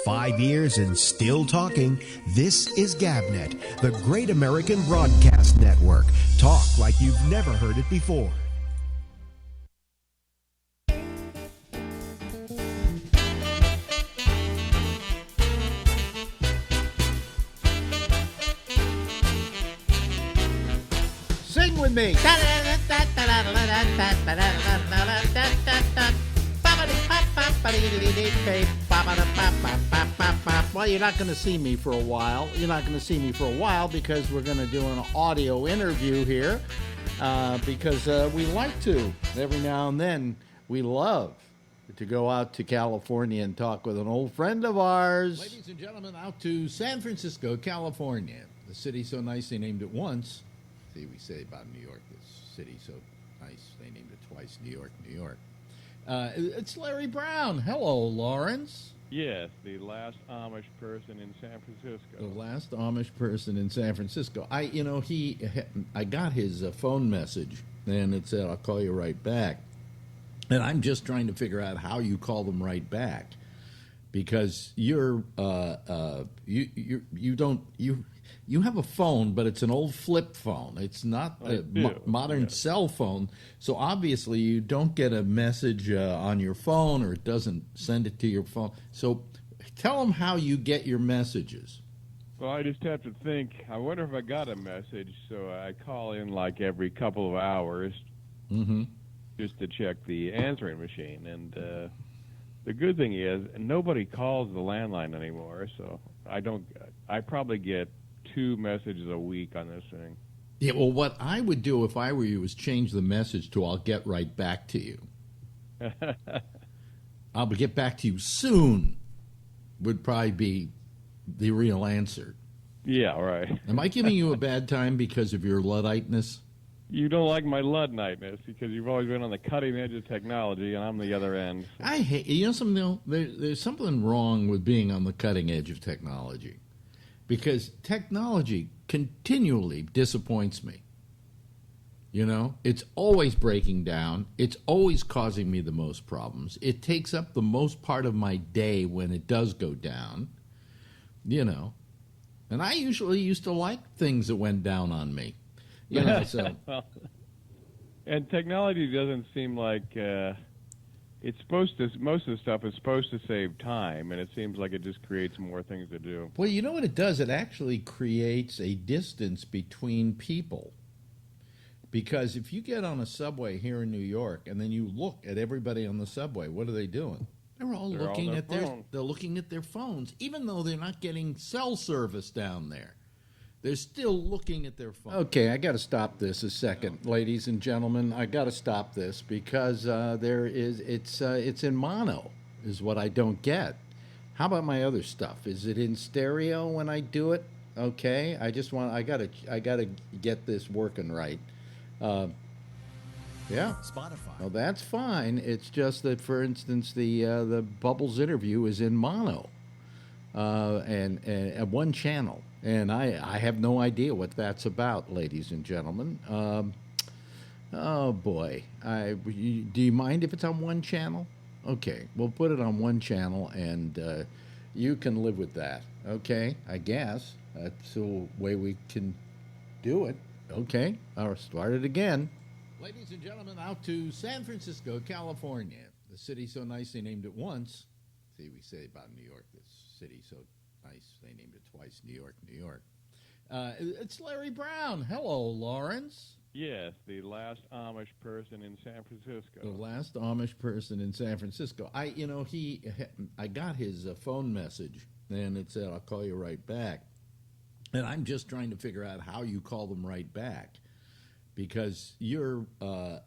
5 years and still talking. This is GabNet, the Great American Broadcast Network. Talk like you've never heard it before. Sing with me. Well, you're not going to see me for a while. You're not going to see me for a while because we're going to do an audio interview here because we like to. Every now and then, we love to go out to California and talk with an old friend of ours. Ladies and gentlemen, out to San Francisco, California. The city so nice they named it once. See, we say about New York, this city so nice they named it twice, New York, New York. It's Larry Brown. Hello, Lawrence. Yes, the last Amish person in San Francisco. The last Amish person in San Francisco. I got his phone message, and it said, "I'll call you right back." And I'm just trying to figure out how you call them right back, because you have a phone, but it's an old flip phone. It's not a modern cell phone. So obviously you don't get a message on your phone, or it doesn't send it to your phone. So tell them how you get your messages. Well, I just have to think, I wonder if I got a message, so I call in like every couple of hours just to check the answering machine. And the good thing is nobody calls the landline anymore, so I probably get 2 messages a week on this thing. Yeah, well, what I would do if I were you is change the message to "I'll get right back to you." "I'll get back to you soon" would probably be the real answer. Yeah, right. Am I giving you a bad time because of your Ludditeness? You don't like my Ludditeness because you've always been on the cutting edge of technology, and I'm the other end. I hate, something, though? There's something wrong with being on the cutting edge of technology, because technology continually disappoints me. It's always breaking down. It's always causing me the most problems. It takes up the most part of my day when it does go down, And I usually used to like things that went down on me. So. And technology doesn't seem like it's supposed to. Most of the stuff is supposed to save time, and it seems like it just creates more things to do. Well, you know what it does? It actually creates a distance between people. Because if you get on a subway here in New York and then you look at everybody on the subway, what are they doing? They're looking at they're looking at their phones, even though they're not getting cell service down there. They're still looking at their phone. Okay, I got to stop this a second, ladies and gentlemen. I got to stop this because it's in mono, is what I don't get. How about my other stuff? Is it in stereo when I do it? Okay, I gotta get this working right. Yeah, Spotify. Well, that's fine. It's just that, for instance, the Bubbles interview is in mono, and at one channel. And I have no idea what that's about, ladies and gentlemen. Oh, boy. Do you mind if it's on one channel? Okay, we'll put it on one channel, and you can live with that. Okay, I guess. That's the way we can do it. Okay, I'll start it again. Ladies and gentlemen, out to San Francisco, California. The city so nice they named it once. See, we say about New York, this city so nice they named it twice, New York, New York. It's Larry Brown. Hello, Lawrence. Yes, the last Amish person in San Francisco. The last Amish person in San Francisco. I got his phone message, and it said, "I'll call you right back." And I'm just trying to figure out how you call them right back, because you have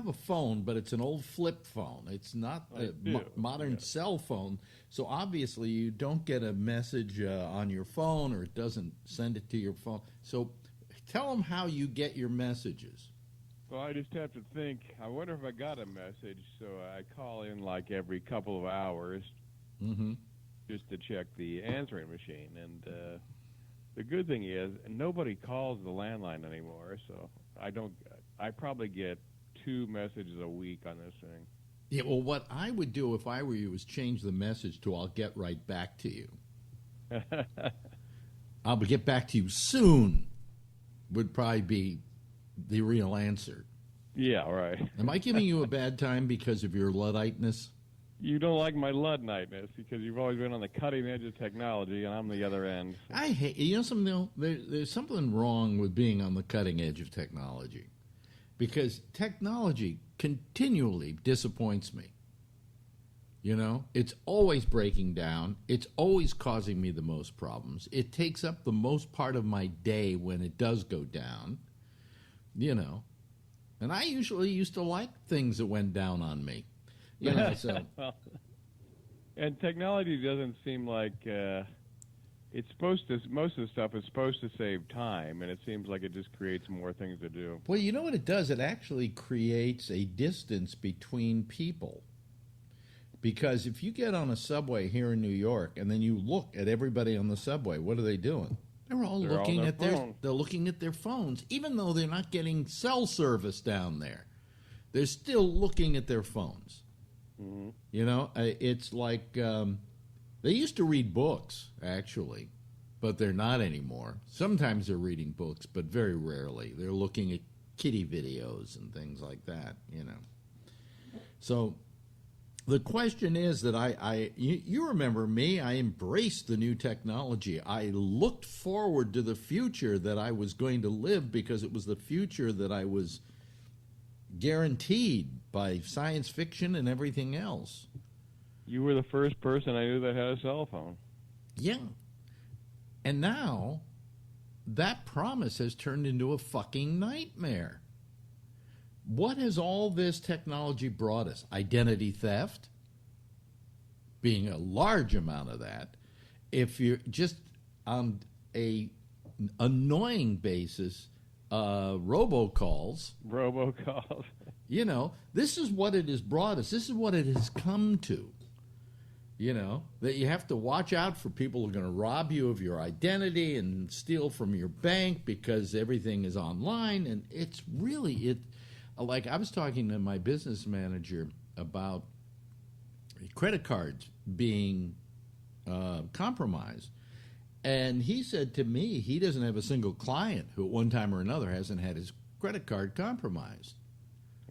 a phone, but it's an old flip phone. It's not a modern cell phone. So obviously you don't get a message on your phone, or it doesn't send it to your phone. So tell them how you get your messages. Well, I just have to think, I wonder if I got a message, so I call in like every couple of hours just to check the answering machine. And the good thing is nobody calls the landline anymore, so I probably get 2 messages a week on this thing. Yeah, well, what I would do if I were you is change the message to "I'll get right back to you." "I'll get back to you soon" would probably be the real answer. Yeah, right. Am I giving you a bad time because of your Ludditeness? You don't like my Ludditeness because you've always been on the cutting edge of technology, and I'm the other end. I hate, you know something, though? There's something wrong with being on the cutting edge of technology, because technology continually disappoints me. You know, it's always breaking down. It's always causing me the most problems. It takes up the most part of my day when it does go down, you know. And I usually used to like things that went down on me. You know, so. Well, and technology doesn't seem like it's supposed to. Most of the stuff is supposed to save time, and it seems like it just creates more things to do. Well, you know what it does? It actually creates a distance between people. Because if you get on a subway here in New York and then you look at everybody on the subway, what are they doing? They're looking at they're looking at their phones, even though they're not getting cell service down there. They're still looking at their phones. Mm-hmm. You know, it's like they used to read books, actually, but they're not anymore. Sometimes they're reading books, but very rarely. They're looking at kiddie videos and things like that, you know. So the question is that you remember me, I embraced the new technology. I looked forward to the future that I was going to live because it was the future that I was guaranteed by science fiction and everything else. You were the first person I knew that had a cell phone. Yeah. And now that promise has turned into a fucking nightmare. What has all this technology brought us? Identity theft, being a large amount of that. If you're just on a annoying basis, robocalls. Robocalls. You know, this is what it has brought us. This is what it has come to. You know, that you have to watch out for people who are going to rob you of your identity and steal from your bank because everything is online. And it's really, like I was talking to my business manager about credit cards being compromised. And he said to me he doesn't have a single client who at one time or another hasn't had his credit card compromised.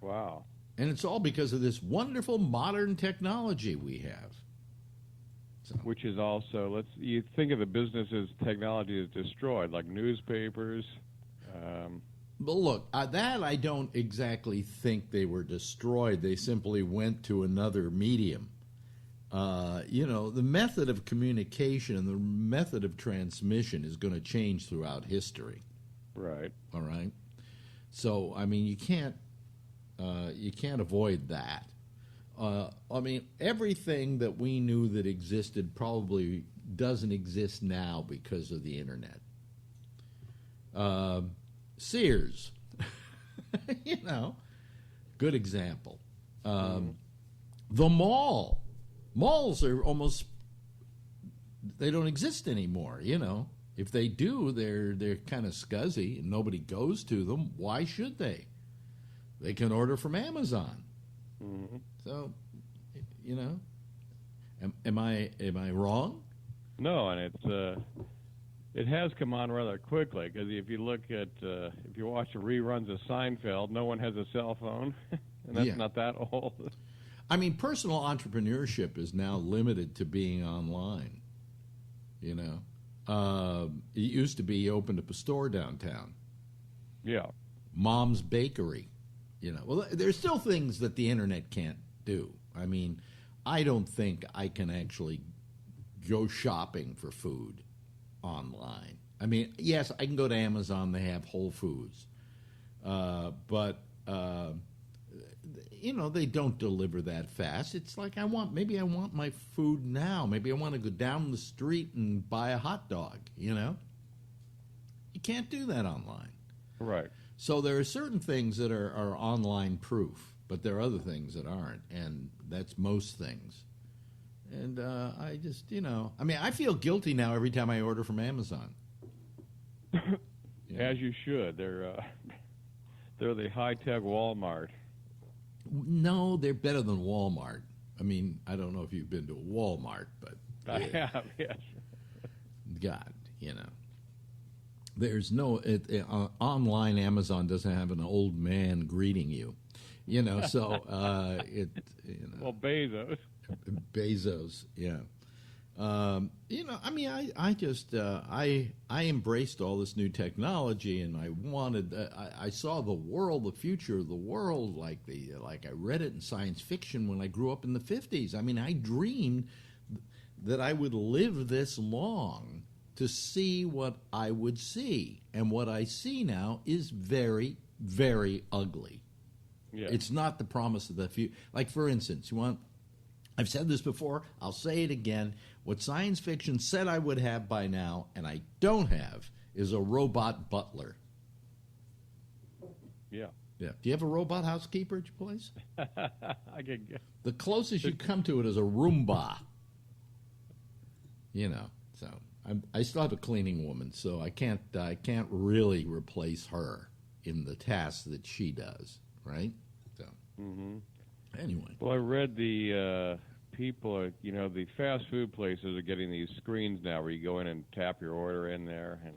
Wow. And it's all because of this wonderful modern technology we have. So. Which is also, you think of the businesses technology is destroyed, like newspapers. But look, that I don't exactly think they were destroyed. They simply went to another medium. You know, the method of communication and the method of transmission is going to change throughout history. Right. All right. So, I mean, you can't avoid that. I mean, everything that we knew that existed probably doesn't exist now because of the internet. Sears, you know, good example. The mall. Malls are almost, they don't exist anymore, you know. If they do, they're kind of scuzzy and nobody goes to them. Why should they? They can order from Amazon. Mm-hmm. So, you know, am I wrong? No, and it has come on rather quickly because if you look at if you watch the reruns of Seinfeld, no one has a cell phone, and that's not that old. I mean, personal entrepreneurship is now limited to being online. You know, it used to be you opened up a store downtown. Yeah. Mom's Bakery. You know, well, there's still things that the internet can't do. I mean, I don't think I can actually go shopping for food online. I mean, yes, I can go to Amazon. They have Whole Foods. But you know, they don't deliver that fast. It's like maybe I want my food now. Maybe I want to go down the street and buy a hot dog, you know? You can't do that online. Right. So there are certain things that are online proof, but there are other things that aren't, and that's most things. And I just, you know, I mean, I feel guilty now every time I order from Amazon. As you should. They're the high-tech Walmart. No, they're better than Walmart. I mean, I don't know if you've been to a Walmart, but I have, yes. God, there's no online. Amazon doesn't have an old man greeting you, So Well, Bezos. Bezos, yeah. I mean, I just I embraced all this new technology, and I wanted. I saw the world, the future of the world, like I read it in science fiction when I grew up in the 50s. I mean, I dreamed that I would live this long to see what I would see, and what I see now is very, very ugly. Yeah. It's not the promise of the future. Like, for instance, I've said this before, I'll say it again. What science fiction said I would have by now, and I don't have, is a robot butler. Yeah. Yeah. Do you have a robot housekeeper at your place? I can get. The closest you come to it is a Roomba. So I still have a cleaning woman, so I can't really replace her in the tasks that she does, right? So. Mm-hmm. Anyway. Well, I read the people, the fast food places are getting these screens now where you go in and tap your order in there, and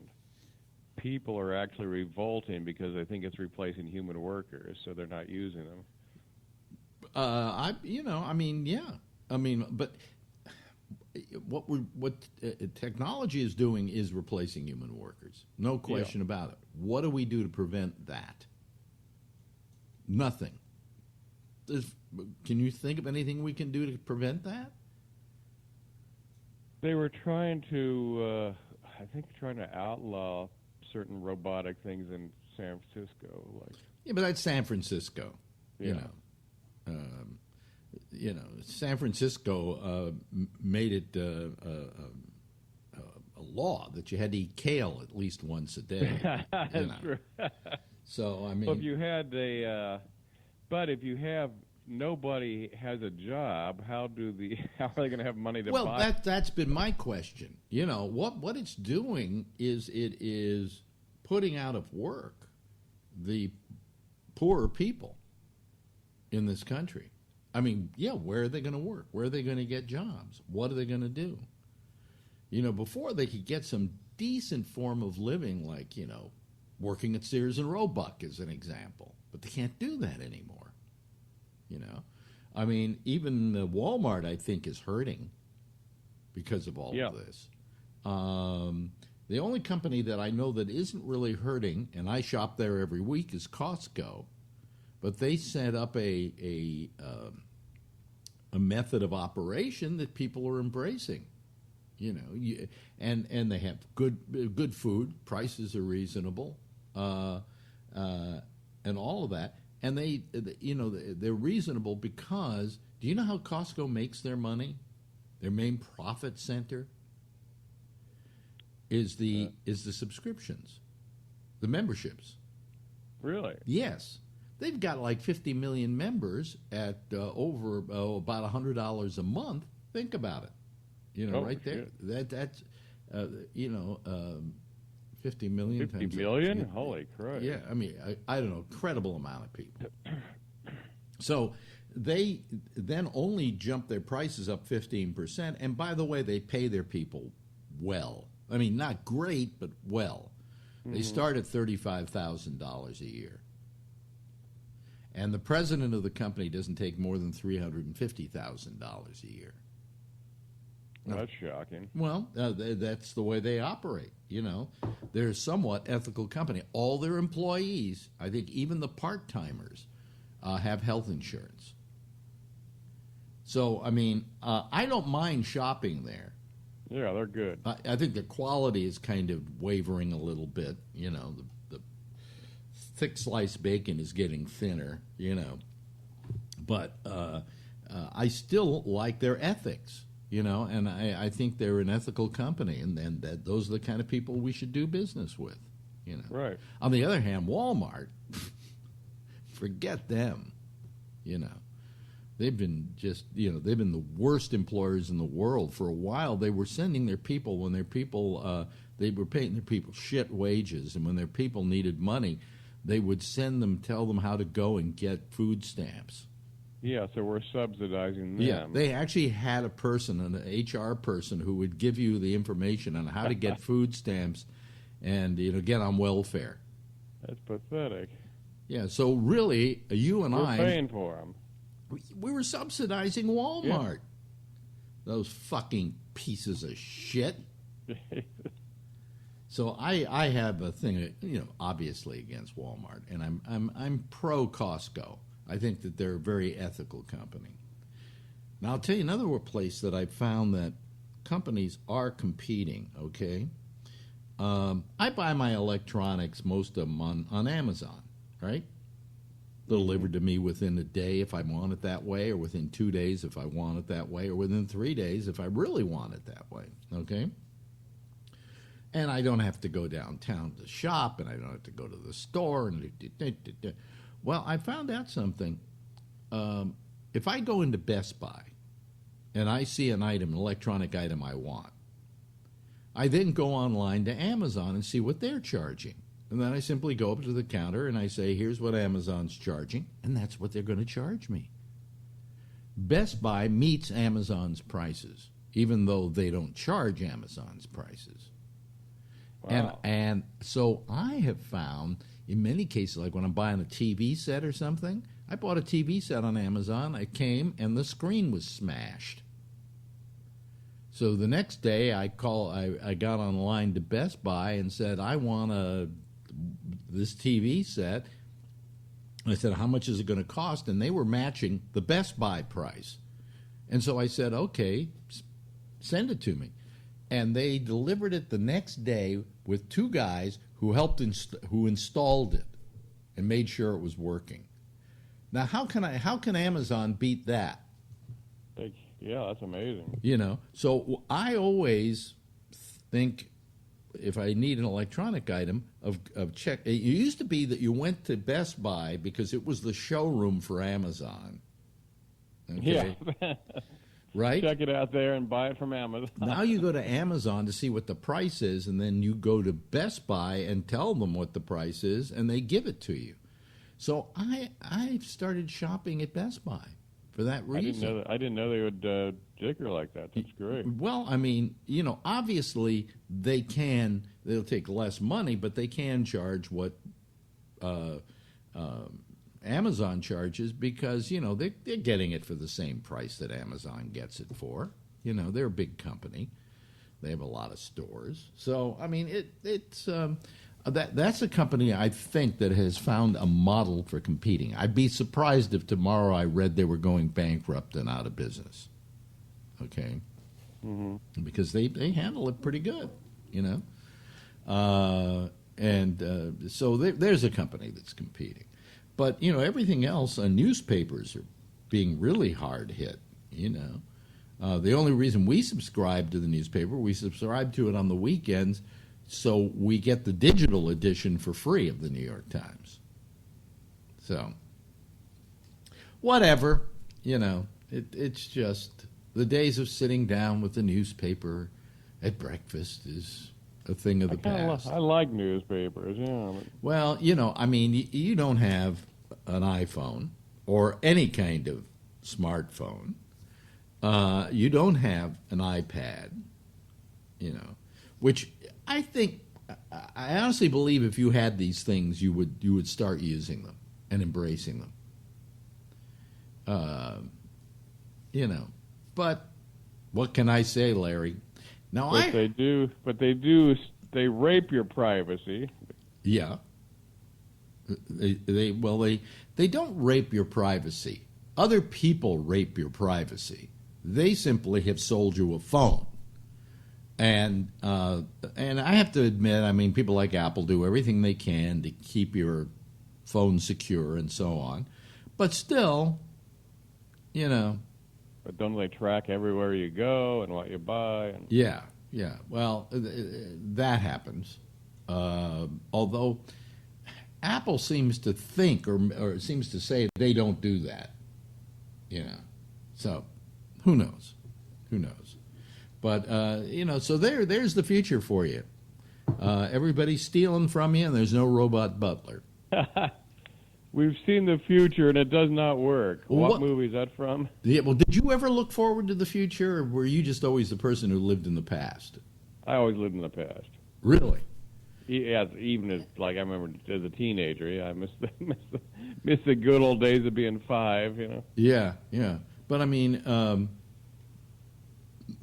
people are actually revolting because they think it's replacing human workers, so they're not using them. But what technology is doing is replacing human workers. No question about it. What do we do to prevent that? Nothing. Can you think of anything we can do to prevent that? They were trying to, trying to outlaw certain robotic things in San Francisco. Yeah, but that's San Francisco. Yeah. San Francisco made it a law that you had to eat kale at least once a day. That's true. So I mean, well, if you have nobody has a job, how are they going to have money to buy? Well, that's been my question. What it's doing is it is putting out of work the poorer people in this country. I mean, where are they going to work? Where are they going to get jobs? What are they going to do? Before they could get some decent form of living, like, working at Sears and Roebuck is an example. But they can't do that anymore. I mean, even Walmart, I think, is hurting because of all of this. The only company that I know that isn't really hurting, and I shop there every week, is Costco. But they set up a method of operation that people are embracing. And they have good food, prices are reasonable, and all of that. And they're reasonable because, do you know how Costco makes their money? Their main profit center is the subscriptions, the memberships. Really? Yes. They've got like 50 million members at over about $100 a month. Think about it. Right there. Shit. That's 50 million. 50 million? Holy crap. Yeah, I mean, I don't know, incredible amount of people. So they then only jump their prices up 15%. And by the way, they pay their people well. I mean, not great, but well. They start at $35,000 a year. And the president of the company doesn't take more than $350,000 a year. Well, that's shocking. Well, that's the way they operate. They're a somewhat ethical company. All their employees, I think even the part-timers, have health insurance. So, I mean, I don't mind shopping there. Yeah, they're good. I think the quality is kind of wavering a little bit. The thick sliced bacon is getting thinner, But I still like their ethics. And I think they're an ethical company, and that those are the kind of people we should do business with, Right. On the other hand, Walmart, forget them, They've been they've been the worst employers in the world. For a while, they were sending their people, when their people, they were paying their people shit wages, and when their people needed money, they would tell them how to go and get food stamps. Yeah, so we're subsidizing them. Yeah, they actually had a person, an HR person, who would give you the information on how to get food stamps and get on welfare. That's pathetic. Yeah, so really, you and We're paying for them. We were subsidizing Walmart. Yeah. Those fucking pieces of shit. So I have a thing, obviously against Walmart, and I'm pro Costco. I think that they're a very ethical company. Now I'll tell you another place that I found that companies are competing. Okay, I buy my electronics, most of them on Amazon, right? Delivered to me within a day if I want it that way, or within 2 days if I want it that way, or within 3 days if I really want it that way. Okay. And I don't have to go downtown to shop, and I don't have to go to the store. Well, I found out something. If I go into Best Buy and I see an electronic item I want, I then go online to Amazon and see what they're charging. And then I simply go up to the counter and I say, here's what Amazon's charging, and that's what they're going to charge me. Best Buy meets Amazon's prices, even though they don't charge Amazon's prices. Wow. And so I have found, in many cases, like when I'm buying a TV set or something, I bought a TV set on Amazon. It came, and the screen was smashed. So the next day, I got online to Best Buy and said, I want this TV set. I said, how much is it going to cost? And they were matching the Best Buy price. And so I said, okay, send it to me. And they delivered it the next day with two guys who helped who installed it and made sure it was working. Now, how can Amazon beat that? Yeah, that's amazing. So I always think if I need an electronic item of check. It used to be that you went to Best Buy because it was the showroom for Amazon. Okay? Yeah. Right? Check it out there and buy it from Amazon. Now you go to Amazon to see what the price is, and then you go to Best Buy and tell them what the price is, and they give it to you. So I've started shopping at Best Buy for that reason. I didn't know they would dicker like that. That's great. Well, I mean, obviously they'll take less money, but they can charge what Amazon charges because, they're getting it for the same price that Amazon gets it for. They're a big company. They have a lot of stores. So, I mean, that's a company, I think, that has found a model for competing. I'd be surprised if tomorrow I read they were going bankrupt and out of business. Okay? Mm-hmm. Because they handle it pretty good, so there's a company that's competing. But, everything else, newspapers are being really hard hit, The only reason we subscribe to the newspaper, we subscribe to it on the weekends, so we get the digital edition for free of the New York Times. So, whatever, it's just the days of sitting down with the newspaper at breakfast is a thing of the past. I like newspapers, yeah. Well, I mean, you don't have an iPhone or any kind of smartphone. You don't have an iPad, which I think, I honestly believe if you had these things, you would start using them and embracing them. But what can I say, Larry? Now they rape your privacy. Yeah. They don't rape your privacy. Other people rape your privacy. They simply have sold you a phone. And I have to admit, I mean, people like Apple do everything they can to keep your phone secure and so on. But still, But don't they track everywhere you go and what you buy? Yeah. Well, that happens. Although Apple seems to think or seems to say they don't do that. So who knows? But, so there's the future for you. Everybody's stealing from you, and there's no robot butler. We've seen the future, and it does not work. Well, what movie is that from? Yeah, well, did you ever look forward to the future, or were you just always the person who lived in the past? I always lived in the past. Really? Yeah, even as I remember as a teenager. Yeah, I miss the good old days of being 5. Yeah, yeah. But I mean,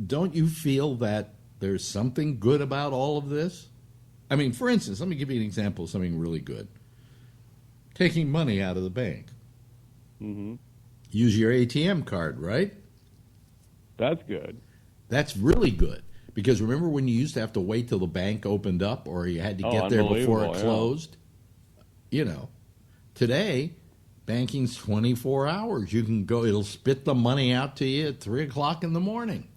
don't you feel that there's something good about all of this? I mean, for instance, let me give you an example of something really good. Taking money out of the bank. Mm-hmm. Use your ATM card, right? That's good. That's really good. Because remember when you used to have to wait till the bank opened up or you had to get there before it closed? Yeah. Today, banking's 24 hours. You can go, it'll spit the money out to you at 3 o'clock in the morning.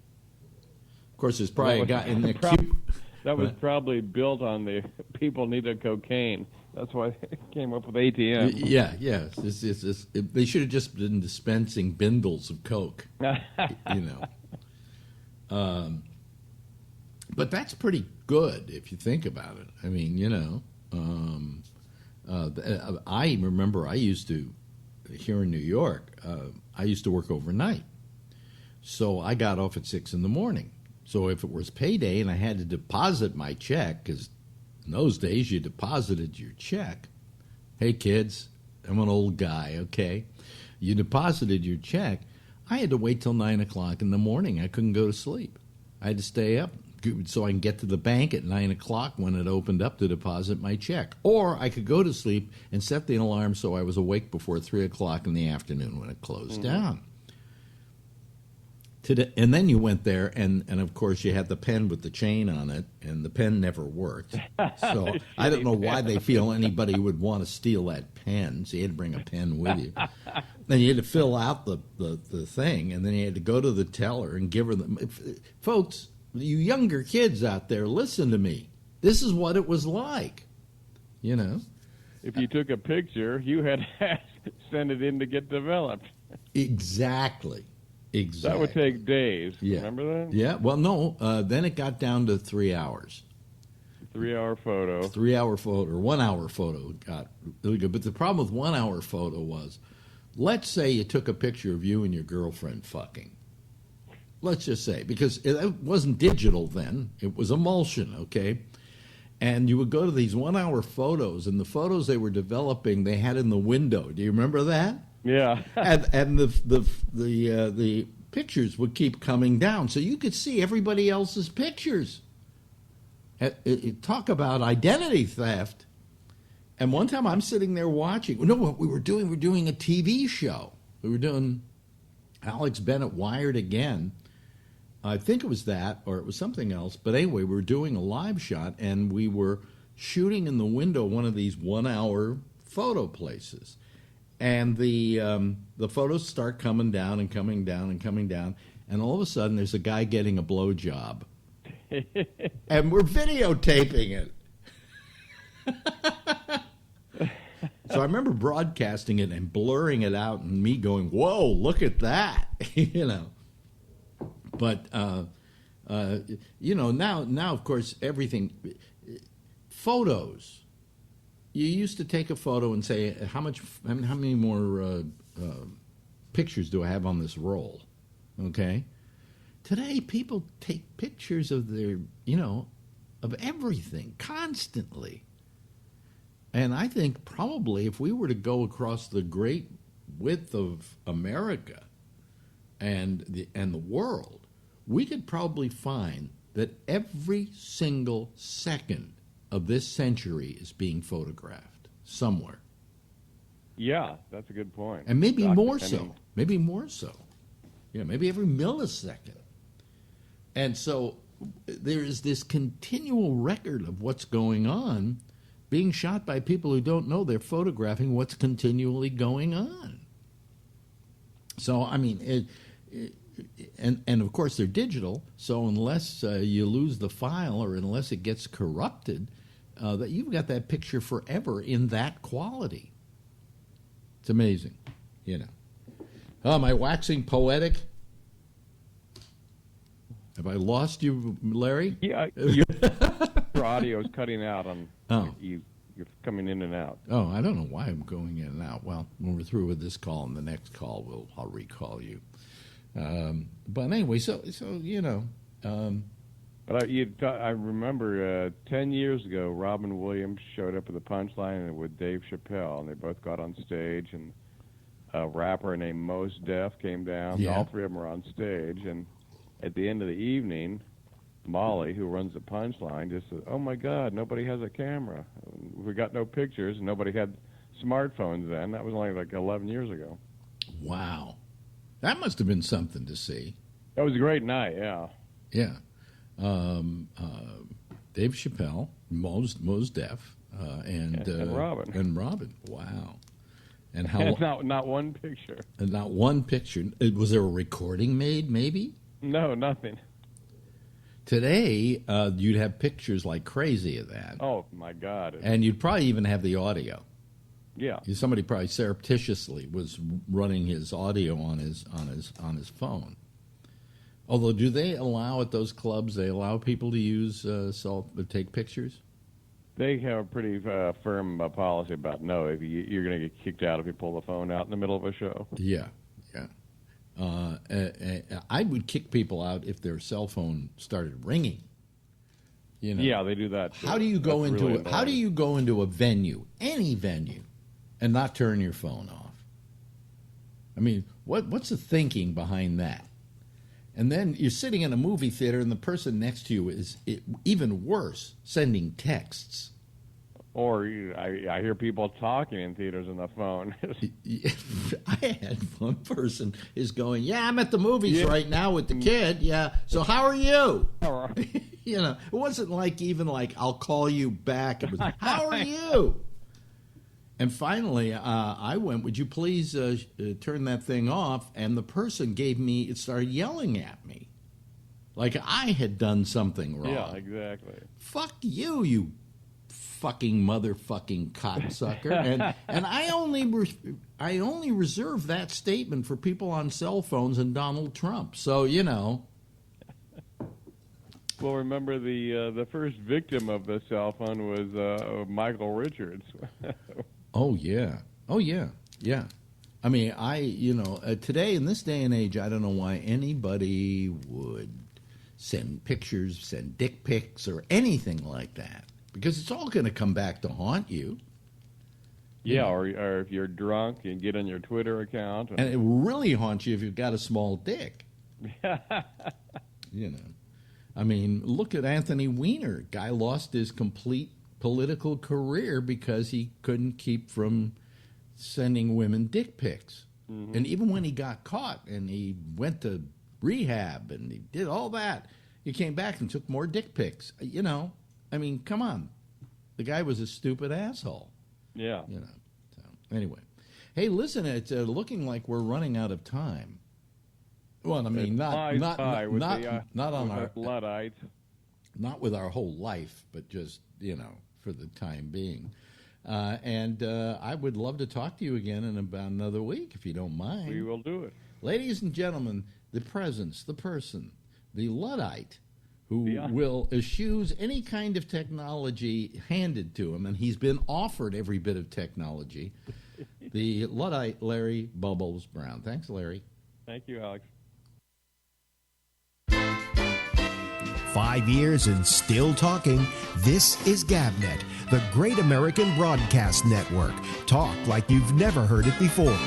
Of course, there's probably a guy in the queue. That was probably built on the people needed cocaine. That's why they came up with ATM. Yeah. They should have just been dispensing bindles of coke. But that's pretty good if you think about it. I mean, I remember I used to, here in New York, I used to work overnight. So I got off at 6 in the morning. So if it was payday and I had to deposit my check, because in those days you deposited your check. Hey, kids, I'm an old guy, okay? You deposited your check. I had to wait till 9 o'clock in the morning. I couldn't go to sleep. I had to stay up so I can get to the bank at 9 o'clock when it opened up to deposit my check. Or I could go to sleep and set the alarm so I was awake before 3 o'clock in the afternoon when it closed down. And then you went there, and of course you had the pen with the chain on it, and the pen never worked. So I don't know why they feel anybody would want to steal that pen. So you had to bring a pen with you. Then you had to fill out the thing, and then you had to go to the teller and give her the... Folks, you younger kids out there, listen to me. This is what it was like, If you took a picture, you had to send it in to get developed. Exactly. That would take days. Yeah. Remember that? Yeah. Well, no. Then it got down to 3 hours. 3-hour photo. 3-hour photo or 1 hour photo got really good. But the problem with 1 hour photo was, let's say you took a picture of you and your girlfriend fucking. Let's just say, because it wasn't digital then. It was emulsion, okay? And you would go to these 1 hour photos, and the photos they were developing, they had in the window. Do you remember that? Yeah. and the pictures would keep coming down, so you could see everybody else's pictures. Talk about identity theft. And one time I'm sitting there watching. No, what we were doing? We're doing a TV show. We were doing Alex Bennett Wired Again. I think it was that, or it was something else. But anyway, we were doing a live shot, and we were shooting in the window one of these 1 hour photo places. And the photos start coming down and coming down and coming down, and all of a sudden there's a guy getting a blowjob, and we're videotaping it. So I remember broadcasting it and blurring it out, and me going, "Whoa, look at that!" But now of course everything, photos. You used to take a photo and say, how many more pictures do I have on this roll? Okay? Today, people take pictures of their, of everything, constantly. And I think probably if we were to go across the great width of America and the world, we could probably find that every single second of this century is being photographed somewhere. Yeah, that's a good point. And maybe more so. Maybe more so. Maybe every millisecond. And so there is this continual record of what's going on being shot by people who don't know they're photographing what's continually going on. So, I mean, and of course they're digital, so unless you lose the file or unless it gets corrupted, that you've got that picture forever in that quality. It's amazing, Oh, am I waxing poetic? Have I lost you, Larry? Yeah, your audio is cutting out on you. You're coming in and out. Oh, I don't know why I'm going in and out. Well, when we're through with this call and the next call, I'll recall you. But anyway, so you know. But I remember 10 years ago, Robin Williams showed up at the Punchline with Dave Chappelle, and they both got on stage, and a rapper named Mos Def came down. Yeah. All three of them were on stage, and at the end of the evening, Molly, who runs the Punchline, just said, "Oh my God, nobody has a camera. We got no pictures." And nobody had smartphones then. That was only like 11 years ago. Wow, that must have been something to see. That was a great night. Yeah. Yeah. Dave Chappelle, Mos Def, and Robin. And Robin. Wow. And how? And not one picture. And not one picture. Was there a recording made? Maybe. No, nothing. Today, you'd have pictures like crazy of that. Oh my God! And you'd probably even have the audio. Yeah. Somebody probably surreptitiously was running his audio on his phone. Although, do they allow at those clubs? They allow people to use take pictures. They have a pretty firm policy about no. If you're going to get kicked out if you pull the phone out in the middle of a show. Yeah, yeah. I would kick people out if their cell phone started ringing. You know. Yeah, they do that too. How do you go into really How do you go into a venue, any venue, and not turn your phone off? I mean, what's the thinking behind that? And then you're sitting in a movie theater, and the person next to you is even worse, sending texts. Or I hear people talking in theaters on the phone. I had one person is going, "Yeah, I'm at the movies right now with the kid. Yeah, so how are you?" All right. You know, it wasn't even like I'll call you back. It was, "How are you?" And finally, I went, "Would you please turn that thing off?" And the person started yelling at me, like I had done something wrong. Yeah, exactly. Fuck you, you fucking motherfucking cocksucker. and I only reserve that statement for people on cell phones and Donald Trump. So, you know. Well, remember the first victim of the cell phone was Michael Richards. Oh yeah. Yeah. I mean, today in this day and age, I don't know why anybody would send pictures, send dick pics, or anything like that. Because it's all going to come back to haunt you. Yeah, or if you're drunk and get on your Twitter account. And it will really haunt you if you've got a small dick. You know. I mean, look at Anthony Weiner. Guy lost his complete political career because he couldn't keep from sending women dick pics. Mm-hmm. And even when he got caught and he went to rehab and he did all that, he came back and took more dick pics. You know. I mean, come on. The guy was a stupid asshole. Yeah. You know. So, anyway. Hey, listen, it's looking like we're running out of time. Well, I mean, not on our Luddite. Not with our whole life, but just, you know, for the time being. And I would love to talk to you again in about another week, if you don't mind. We will do it. Ladies and gentlemen, the presence, the person, the Luddite, who will eschews any kind of technology handed to him, and he's been offered every bit of technology, the Luddite Larry Bubbles Brown. Thanks, Larry. Thank you, Alex. 5 years and still talking. This is GabNet, the Great American Broadcast Network. Talk like you've never heard it before.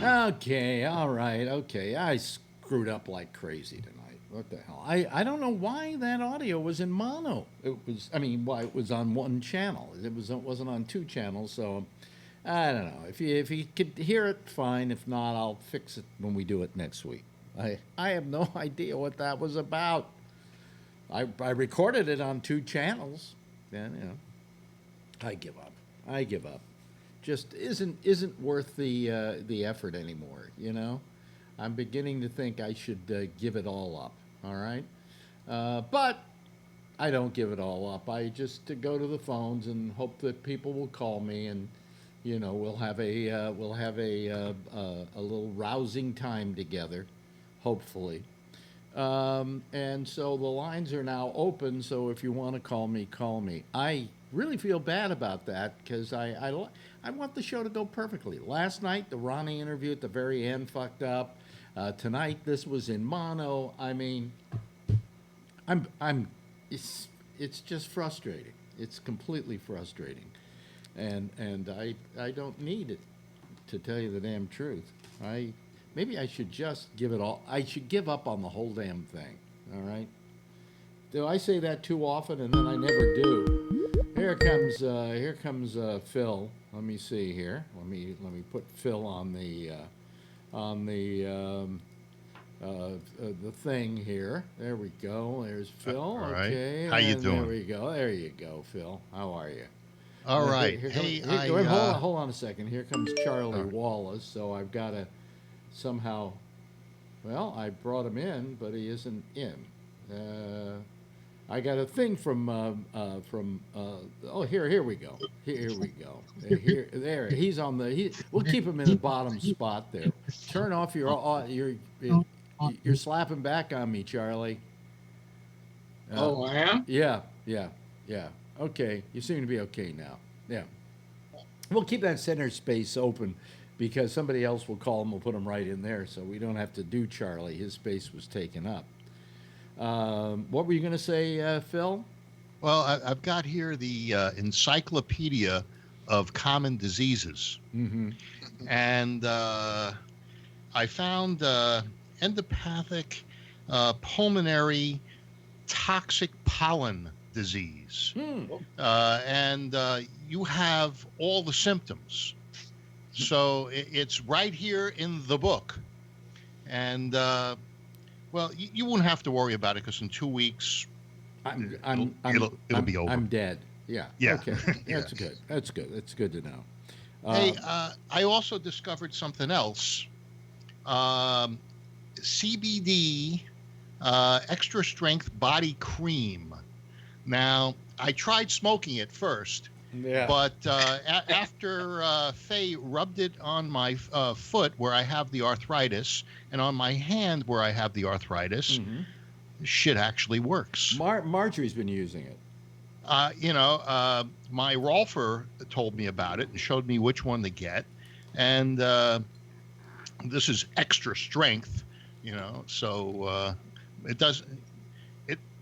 Okay, all right, okay. I screwed up like crazy tonight. What the hell? I don't know why that audio was in mono. Why it was on one channel. It wasn't on two channels, so I don't know. If you could hear it, fine. If not, I'll fix it when we do it next week. I have no idea what that was about. I recorded it on two channels. Then, you know, I give up. Just isn't worth the effort anymore, you know? I'm beginning to think I should give it all up, all right? But I don't give it all up. I just go to the phones and hope that people will call me, and you know, we'll have a little rousing time together, hopefully. And so the lines are now open. So if you want to call me, call me. I really feel bad about that because I want the show to go perfectly. Last night, the Ronnie interview at the very end fucked up. Tonight, this was in mono. I mean, I'm it's just frustrating. It's completely frustrating, and I don't need it, to tell you the damn truth. Maybe I should just give it all. I should give up on the whole damn thing. All right. Do I say that too often, and then I never do? Here comes Phil. Let me see here. Let me put Phil on the thing here. There we go. There's Phil. All right. Okay. How you doing? There we go. There you go, Phil. How are you? All right. Hold on a second. Here comes Charlie Wallace. So I've got to somehow. Well, I brought him in, but he isn't in. I got a thing from. Here we go. Here we go. There. He's on the. We'll keep him in the bottom spot there. Turn off you're slapping back on me, Charlie. Oh, I am? Yeah. Okay, you seem to be okay now. Yeah. We'll keep that center space open because somebody else will call him. We'll put him right in there, so we don't have to do Charlie. His space was taken up. What were you going to say, Phil? Well, I've got here the Encyclopedia of Common Diseases. Mm-hmm. And I found endopathic pulmonary toxic pollen disease. And you have all the symptoms. So it's right here in the book. And, well, you won't have to worry about it because in 2 weeks, it'll be over. I'm dead. Yeah. Yeah. Okay. That's good. That's good. That's good to know. Hey, I also discovered something else. CBD extra strength body cream. Now, I tried smoking it first. Yeah. But after Faye rubbed it on my foot where I have the arthritis and on my hand where I have the arthritis, shit actually works. Marjorie's been using it. My Rolfer told me about it and showed me which one to get. And this is extra strength, so it does.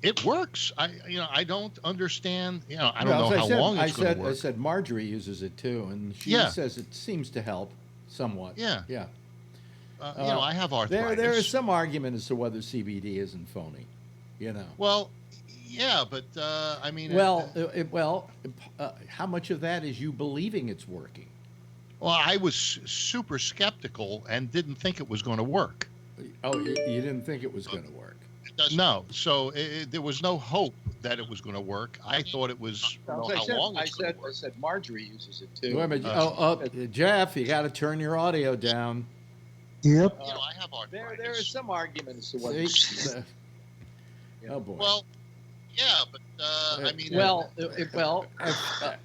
It works. I don't understand. I don't know how long it's going to work. I said Marjorie uses it too, and she says it seems to help somewhat. Yeah. Yeah. I have arthritis. There is some argument as to whether CBD isn't phony. Well, yeah, but I mean. How much of that is you believing it's working? Well, I was super skeptical and didn't think it was going to work. Oh, you didn't think it was going to work? No, so there was no hope that it was going to work. I thought it was. I said Marjorie uses it too. Wait a minute. Jeff, you got to turn your audio down. Yep. I have arthritis. There is some argument as to what. Oh boy. Well, yeah, but I mean.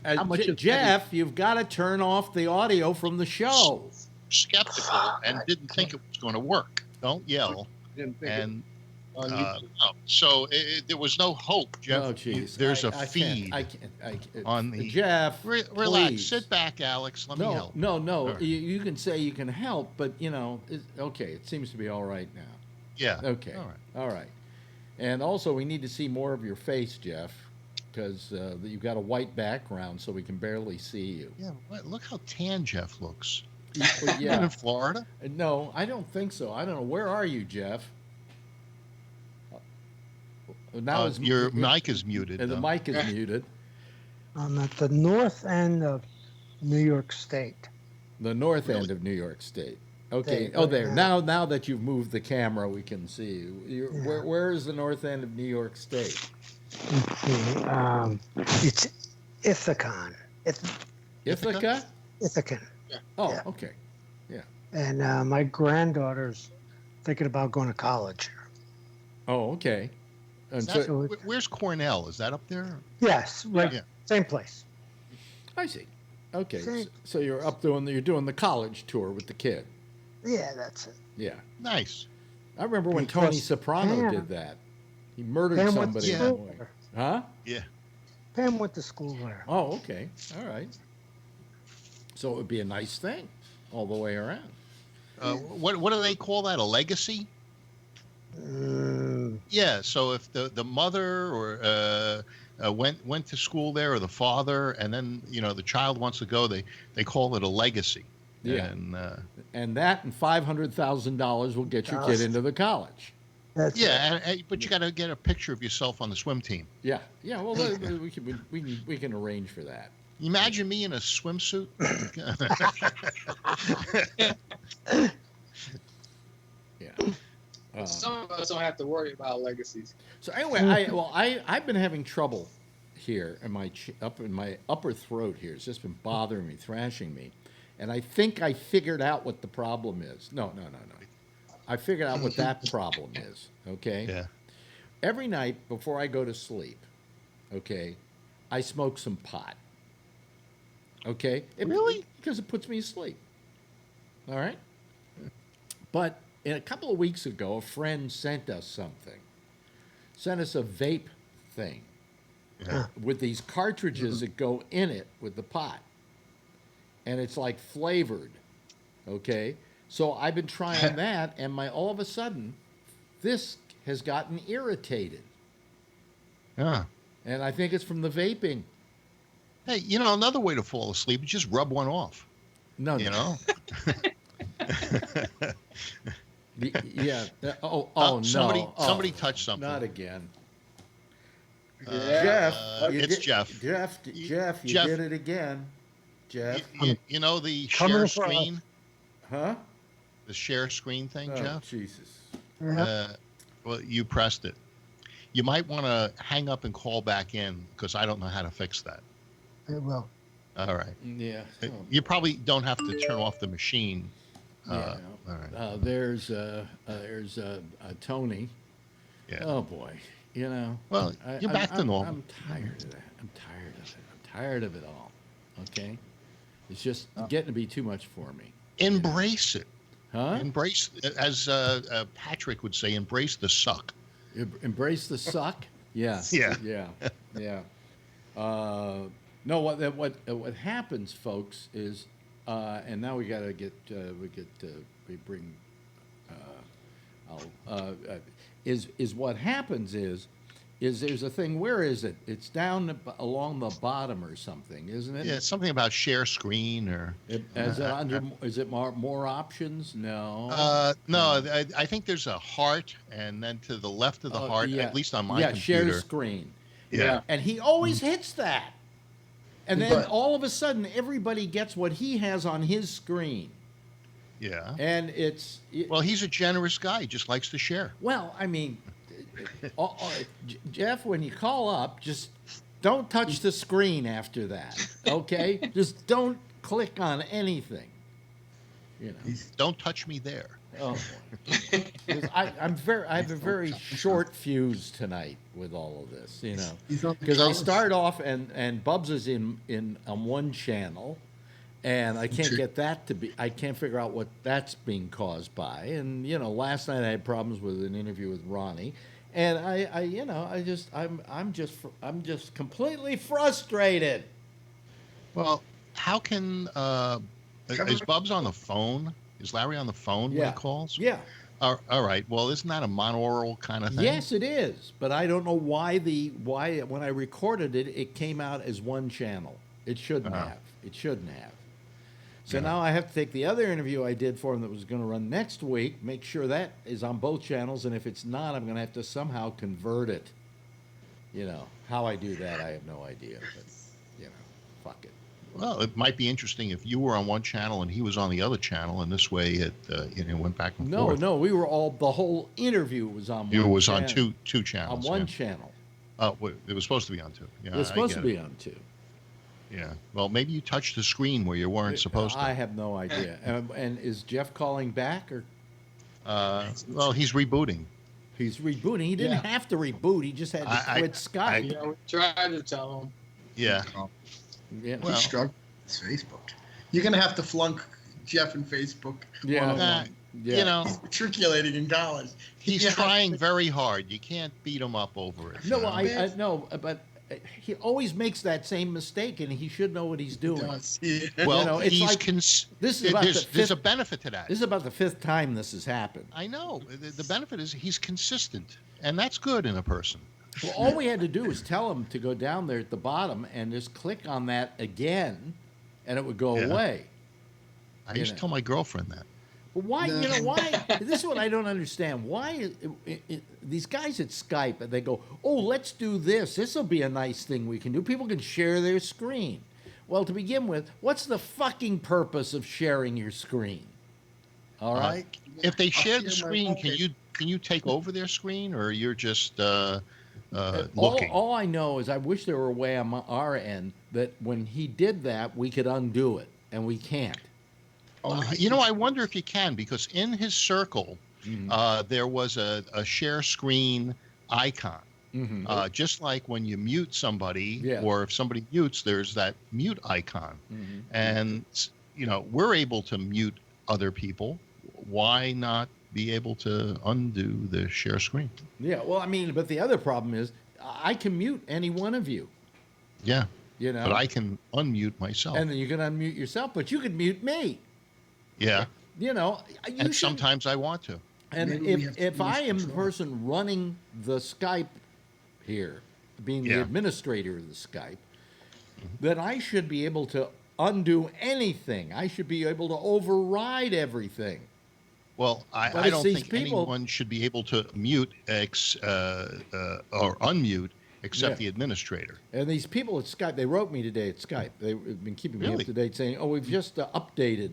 How much of Jeff, you've got to turn off the audio from the show. Skeptical and didn't think it was going to work. Don't yell. So there was no hope, Jeff. Oh, jeez. There's a feed. I can't. On the Jeff, relax. please. Sit back, Alex. Let me help. No. Right. You can say you can help, but okay. It seems to be all right now. Yeah. Okay. All right. And also, we need to see more of your face, Jeff, because you've got a white background, so we can barely see you. Yeah. Look how tan Jeff looks. Yeah. In Florida? No, I don't think so. I don't know. Where are you, Jeff? Now your mic is muted. And the mic is muted. I'm at the north end of New York State. The north end of New York State. Okay. There. There. Now that you've moved the camera, we can see you. Where is the north end of New York State? It's Ithaca. Ithaca? Ithaca. Oh, yeah. Okay. Yeah. And my granddaughter's thinking about going to college. Oh, okay. And where's Cornell? Is that up there? Yes, right. Yeah. Same place. I see. Okay, so you're doing the college tour with the kid. Yeah, that's it. Yeah. Nice. I remember when Because Tony Soprano Pam- did that. He murdered Pam went to somebody. in school the way. there. Huh? Yeah. Pam went to school there. Oh, okay. All right. So it would be a nice thing all the way around. What do they call that? A legacy? Yeah. So if the mother or went to school there, or the father, and then the child wants to go, they call it a legacy. Yeah. And that and $500,000 will get your kid into the college. That's but you got to get a picture of yourself on the swim team. Yeah. Yeah. Well, we can arrange for that. Imagine me in a swimsuit. Yeah. Some of us don't have to worry about legacies. So anyway, I've been having trouble here in my up in my upper throat here. It's just been bothering me, thrashing me, and I think I figured out what the problem is. No. I figured out what that problem is. Okay. Yeah. Every night before I go to sleep, okay, I smoke some pot. Okay. Really? Because it puts me to sleep. All right. But a couple of weeks ago, a friend sent us something. Sent us a vape thing with these cartridges that go in it with the pot. And it's like flavored. Okay? So I've been trying that, and all of a sudden, this has gotten irritated. Yeah. And I think it's from the vaping. Hey, another way to fall asleep is just rub one off. No. Yeah. Oh no. Somebody touched something. Not again. Yeah. It's Jeff. Jeff, you did it again. Jeff. You know the Coming share for us. screen? Huh? The share screen thing, Oh, Jeff? Jesus. Well, you pressed it. You might want to hang up and call back in, because I don't know how to fix that. It will. All right. Yeah. You probably don't have to turn off the machine. Yeah. All right. There's Tony. Yeah. Oh boy. Well, you're back to normal. I'm tired of that. I'm tired of it all. Okay. It's just getting to be too much for me. Embrace it. Huh? Embrace, as Patrick would say, embrace the suck. Embrace the suck. Yeah. Yeah. Yeah. No. What happens, folks, is, and now we got to get we bring. Is what happens is there's a thing. Where is it? It's down along the bottom or something, isn't it? Yeah, it's something about share screen or. Is it more options? No. No, I think there's a heart, and then to the left of the heart, yeah. at least on my computer. Share screen. Yeah. And he always hits that. And then all of a sudden, everybody gets what he has on his screen. Yeah. And well, he's a generous guy. He just likes to share. Well, I mean, Jeff, when you call up, just don't touch the screen after that, okay? Just don't click on anything. Don't touch me there. Oh, I have a very short fuse tonight with all of this, because I start off and Bubs is in on one channel, and I can't get that I can't figure out what that's being caused by. And last night I had problems with an interview with Ronnie, and I'm just completely frustrated. Well, how can is Bubs on the phone? Is Larry on the phone when he calls? Yeah. All right. Well, isn't that a monaural kind of thing? Yes, it is. But I don't know why when I recorded it, it came out as one channel. It shouldn't have. It shouldn't have. So now I have to take the other interview I did for him that was going to run next week, make sure that is on both channels, and if it's not, I'm going to have to somehow convert it. How I do that, I have no idea. But fuck it. Well, it might be interesting if you were on one channel and he was on the other channel, and this way it went back and forth. No, we were the whole interview was on one channel. It was on two channels. On one channel. Oh, it was supposed to be on two. Yeah, it was supposed to be on two. Yeah. Well, maybe you touched the screen where you weren't supposed to. I have no idea. And is Jeff calling back or? Well, he's rebooting. He's rebooting. He didn't have to reboot. He just had to quit Skype. We tried to tell him. Yeah. Yeah. He's struggling with Facebook. You're gonna have to flunk Jeff and Facebook. Yeah. Yeah. you know, matriculating in college. he's Yeah. trying very hard. You can't beat him up over it. No, you know? I know, but he always makes that same mistake, and he should know what he's doing. Does, yeah. Well, you know, it's he's like- this is about the there's fifth- a benefit to that. This is about the 5th time this has happened. I know. The benefit is he's consistent, and that's good in a person. Well, all we had to do was tell him to go down there at the bottom and just click on that again, and it would go Yeah. away. I used to tell my girlfriend that. But why? No. You know why? This is what I don't understand. Why these guys at Skype, they go, "Oh, let's do this. This will be a nice thing we can do. People can share their screen." Well, to begin with, what's the fucking purpose of sharing your screen? All right. If they share the share my screen, homepage. can you take over their screen, or you're just looking? All I know is I wish there were a way on our end that when he did that, we could undo it, and we can't. You know, I wonder if you can, because in his circle, Mm-hmm. there was a share screen icon. Mhm. Just like when you mute somebody, Yeah. or if somebody mutes, there's that mute icon. Mhm. And, you know, we're able to mute other people. Why not be able to undo the share screen? Yeah, well, I mean, but the other problem is I can mute any one of you, Yeah. you know, But I can unmute myself. and then you can unmute yourself, but you could mute me. Yeah. You know, you And should- sometimes I want to. And Maybe we if, have to if I lose am the control. person running the Skype here, being the Yeah. administrator of the Skype, then I should be able to undo anything. I should be able to override everything. Well, But I it's don't these think people- anyone should be able to mute or unmute except Yeah. the administrator. And these people at Skype, they wrote me today at Skype. They've been keeping me up Really? to date saying, oh, we've just updated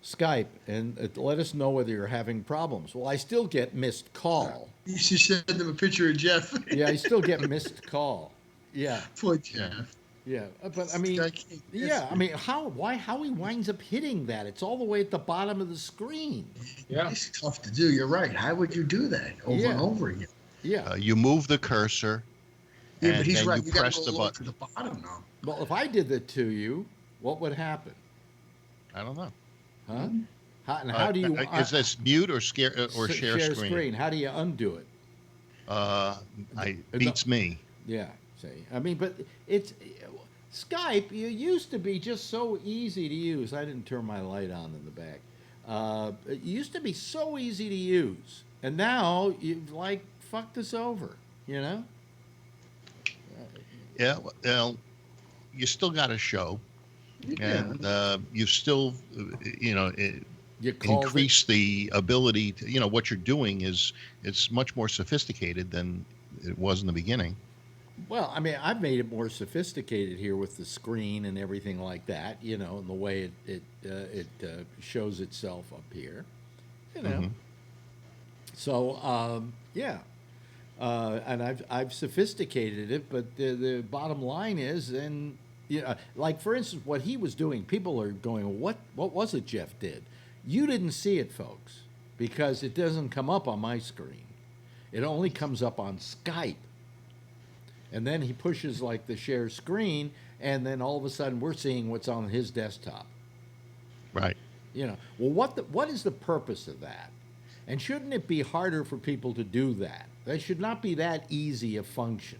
Skype and let us know whether you're having problems. Well, I still get missed call. You should send them a picture of Jeff. Yeah, I still get missed call. Yeah, Poor Jeff. yeah. But I mean, Guy can't- yeah, I mean, how he winds up hitting that? It's all the way at the bottom of the screen. Yeah. It's tough to do. You're right. How would you do that over Yeah. and over again? Yeah. You move the cursor, Yeah, and but he's then right. you You got press to the go all to button. the bottom now. Well, if I did that to you, what would happen? I don't know. Huh? How do you is this mute or share screen? How do you undo it? Beats me. Yeah. See, I mean, but it's Skype. You used to be just so easy to use. I didn't turn my light on in the back. It used to be so easy to use, and now you've like fucked us over. You know? Yeah. Well, you still got a show, and you've still, you know, You called it- increase the ability to, you know, what you're doing is it's much more sophisticated than it was in the beginning. Well, I mean, I've made it more sophisticated here with the screen and everything like that, you know, and the way it shows itself up here, you know. Mhm. So, yeah, and I've sophisticated it, but the bottom line is, and you know, like for instance, what he was doing, people are going, what was it Jeff did? You didn't see it, folks, because it doesn't come up on my screen. It only comes up on Skype. And then he pushes like the share screen, and then all of a sudden we're seeing what's on his desktop. Right. You know, well, what is the purpose of that? And shouldn't it be harder for people to do that? That should not be that easy a function.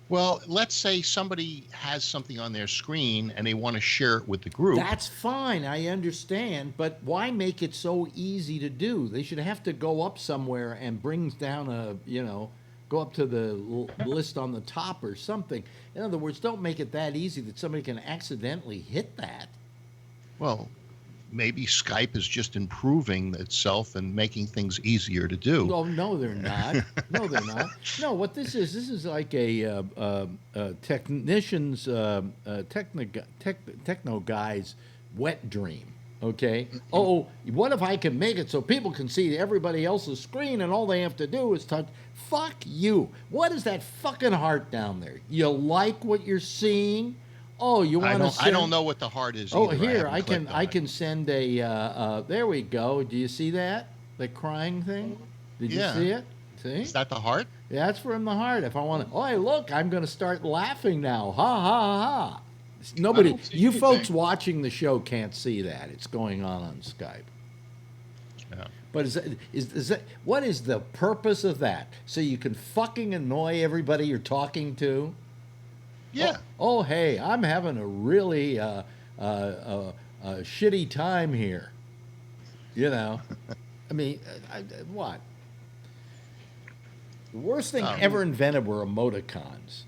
Well, let's say somebody has something on their screen and they want to share it with the group. That's fine, I understand, but why make it so easy to do? They should have to go up somewhere and bring down a, you know, go up to the list on the top or something. In other words, don't make it that easy that somebody can accidentally hit that. Well, maybe Skype is just improving itself and making things easier to do. Oh, no, they're not. No, they're not. No, what this is like a technician's, techno guy's wet dream. Okay. Oh, what if I can make it so people can see everybody else's screen and all they have to do is touch? Fuck you. What is that fucking heart down there? You like what you're seeing? Oh, you want to? I don't know what the heart is. Oh, either. here haven't clicked on I it. can send a. There we go. Do you see that? The crying thing. Did you Yeah. see it? See? Is that the heart? Yeah, that's from the heart. If I want to, oh, hey, look, I'm going to start laughing now. Ha ha ha. Nobody, don't see you anything. folks watching the show can't see that. It's going on Skype. But is that what is the purpose of that? So you can fucking annoy everybody you're talking to? Yeah. Oh, hey, I'm having a really shitty time here. You know, I mean, what? The worst thing ever invented were emoticons.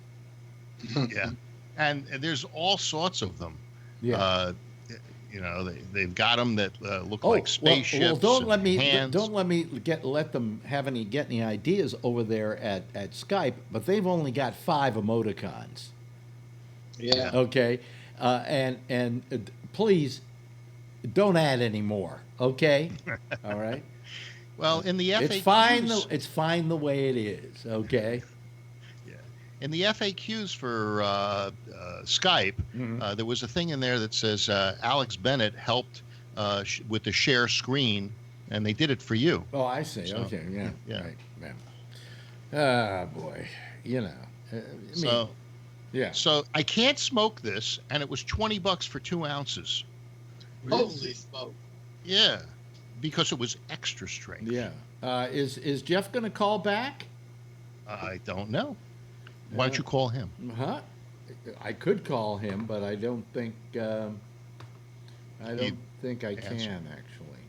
Yeah, and there's all sorts of them. Yeah. You know, they've got them that look like spaceships. Well, don't let me hands. let them get any ideas over there at Skype. But they've only got 5 emoticons. Yeah. Okay, and please don't add any more. Okay, all right. Well, in the FAQs, It's fine the way it is. Okay. Yeah, in the FAQs for Skype, there was a thing in there that says Alex Bennett helped with the share screen, and they did it for you. Oh, I see. So, Okay, yeah, yeah. right, yeah. Ah, boy, you know. I mean, yeah. So I can't smoke this, and it was $20 for 2 ounces. Holy smoke. Yeah, because it was extra strength. Yeah. Is Jeff going to call back? I don't know. Why don't you call him? Huh? I could call him, but I don't think I can actually.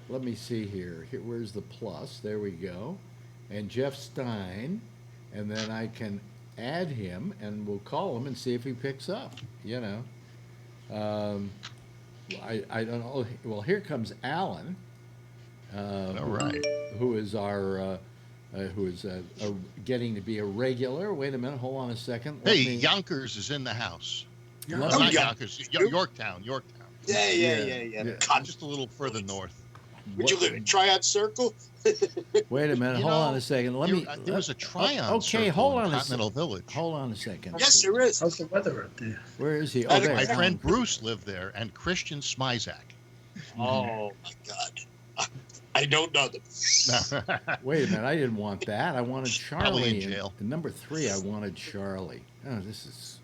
Let me see here. Where's the plus? There we go. And Jeff Stein, and then I can add him, and we'll call him and see if he picks up. You know. I don't know. Well, here comes Alan. All right. Who is our getting to be a regular? Wait a minute. Hold on a second. Hey, Yonkers is in the house. Let Not me- Yonkers. Yorktown. Yeah. Just a little further north. Would you live in Triad Circle? Wait a minute. You Hold know, on a second. there was a Tryon Okay, Circle hold in on a Continental second. Village. Hold on a second. Yes, there is. How's the weather up there? Where is he? Oh, there. My friend Bruce lived there, and Christian Smizak. Oh my God, I don't know them. Wait a minute. I didn't want that. I wanted Probably Charlie. in jail. And number 3, I wanted Charlie. Oh, this is.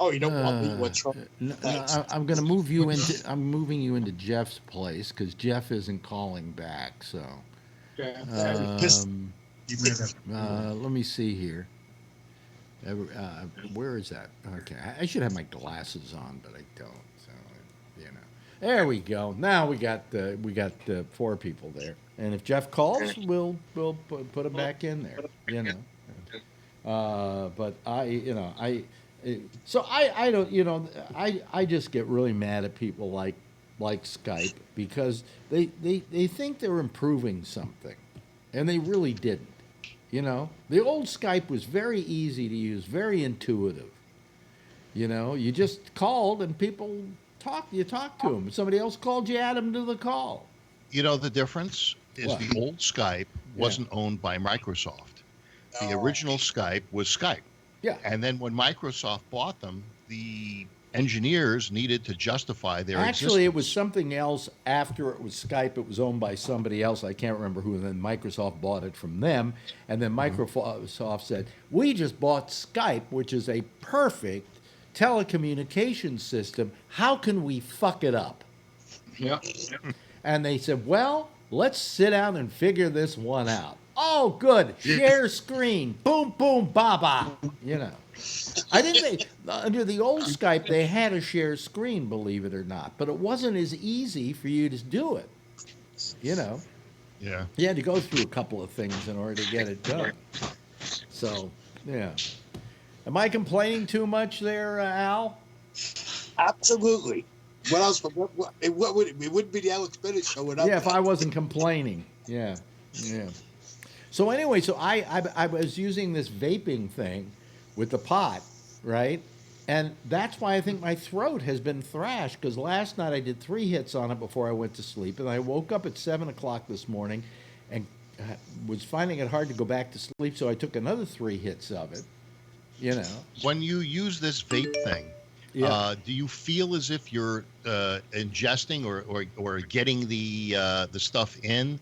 Oh, you don't want me? What's wrong? No, Thanks. I'm going to move you into. I'm moving you into Jeff's place because Jeff isn't calling back. So, Okay. let me see here. Where is that? Okay, I should have my glasses on, but I don't. So, you know, there we go. Now we got 4 people there, and if Jeff calls, we'll put him back in there. You know, but so I don't, you know, I just get really mad at people like Skype because they think they're improving something, and they really didn't. You know, the old Skype was very easy to use, very intuitive. You know, you just called and people you talked to them. Somebody else called, you add them to the call. You know the difference is What? the old Skype wasn't owned by Microsoft. The original Skype was Skype. Yeah. And then when Microsoft bought them, the engineers needed to justify their Actually, it was existence. something else after it was Skype. It was owned by somebody else. I can't remember who. And then Microsoft bought it from them. And then Microsoft said, we just bought Skype, which is a perfect telecommunications system. How can we fuck it up? Yeah. And they said, well, let's sit down and figure this one out. Oh, good. Share screen. Boom, boom, ba-ba. You know. I think under the old Skype, they had a share screen, believe it or not. But it wasn't as easy for you to do it. You know. Yeah. You had to go through a couple of things in order to get it done. So, yeah. Am I complaining too much there, Al? Absolutely. What else? It wouldn't be the Alex Bennett show without Yeah, if that. I wasn't complaining. Yeah. So anyway, so I was using this vaping thing with the pot, right? And that's why I think my throat has been thrashed, because last night I did 3 hits on it before I went to sleep, and I woke up at 7 o'clock this morning and was finding it hard to go back to sleep, so I took another 3 hits of it, you know. When you use this vape thing, do you feel as if you're ingesting or getting the stuff in?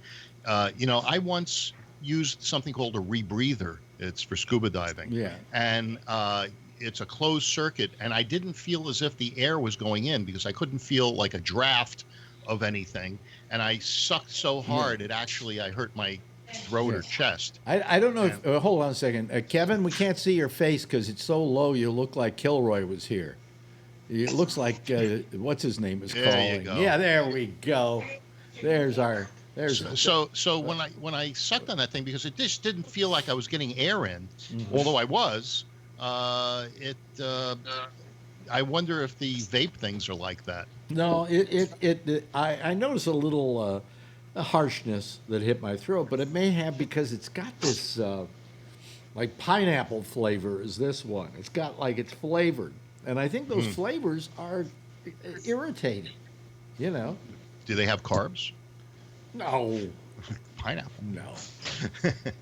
You know, I once used something called a rebreather. It's for scuba diving. Yeah. And it's a closed circuit, and I didn't feel as if the air was going in because I couldn't feel like a draft of anything, and I sucked so hard it actually I hurt my throat or chest. I don't know if. Hold on a second, Kevin. We can't see your face because it's so low. You look like Kilroy was here. It looks like what's his name is There calling. you go. Yeah, there we go. There's our. There's So when I sucked on that thing, because it just didn't feel like I was getting air in, although I was. I wonder if the vape things are like that. No, I noticed a little harshness that hit my throat, but it may have because it's got this like pineapple flavor. Is this one? It's got like it's flavored, and I think those flavors are irritating. You know. Do they have carbs? No. Pineapple. No.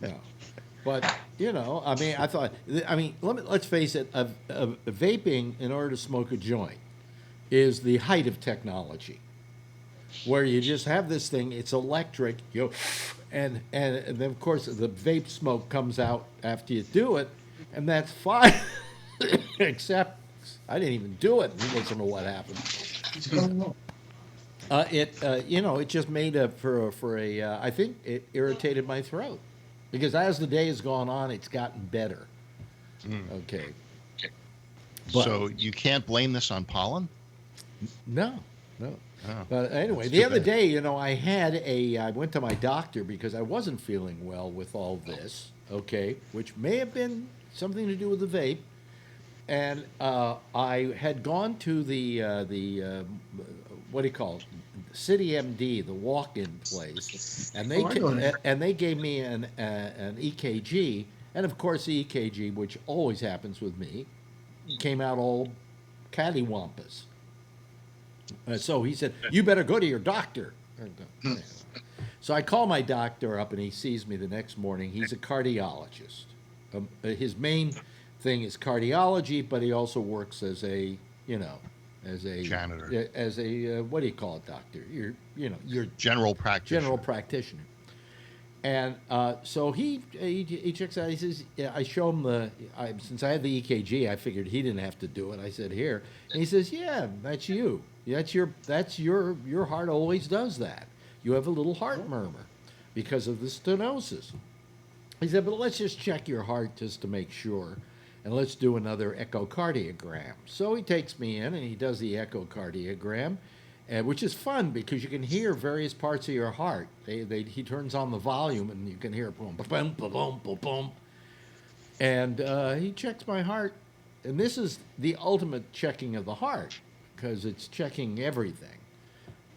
No. But you know, I mean, let's face it. Vaping, in order to smoke a joint, is the height of technology. Where you just have this thing, it's electric, and then of course the vape smoke comes out after you do it, and that's fine. Except I didn't even do it. Listen to what happened. It just made I think it irritated my throat. Because as the day has gone on, it's gotten better. Okay. But, so you can't blame this on pollen? No. Oh, But anyway, the other day, I went to my doctor because I wasn't feeling well with all this, okay, which may have been something to do with the vape. And I had gone to the what do you call it? City MD, the walk-in place, and they gave me an EKG, and of course the EKG, which always happens with me, came out all cattywampus. So he said, "You better go to your doctor." So I call my doctor up, and he sees me the next morning. He's a cardiologist. His main thing is cardiology, but he also works as a janitor, as a what do you call it, doctor? You're general practitioner. General practitioner. And so he checks out. He says, I show him since I had the EKG, I figured he didn't have to do it. I said, here, and he says, yeah, that's you. That's your heart always does that. You have a little heart murmur because of the stenosis. He said, but let's just check your heart just to make sure. And let's do another echocardiogram. So he takes me in and he does the echocardiogram, which is fun because you can hear various parts of your heart. He turns on the volume and you can hear boom, boom, boom, boom, boom, boom. And he checks my heart. And this is the ultimate checking of the heart because it's checking everything.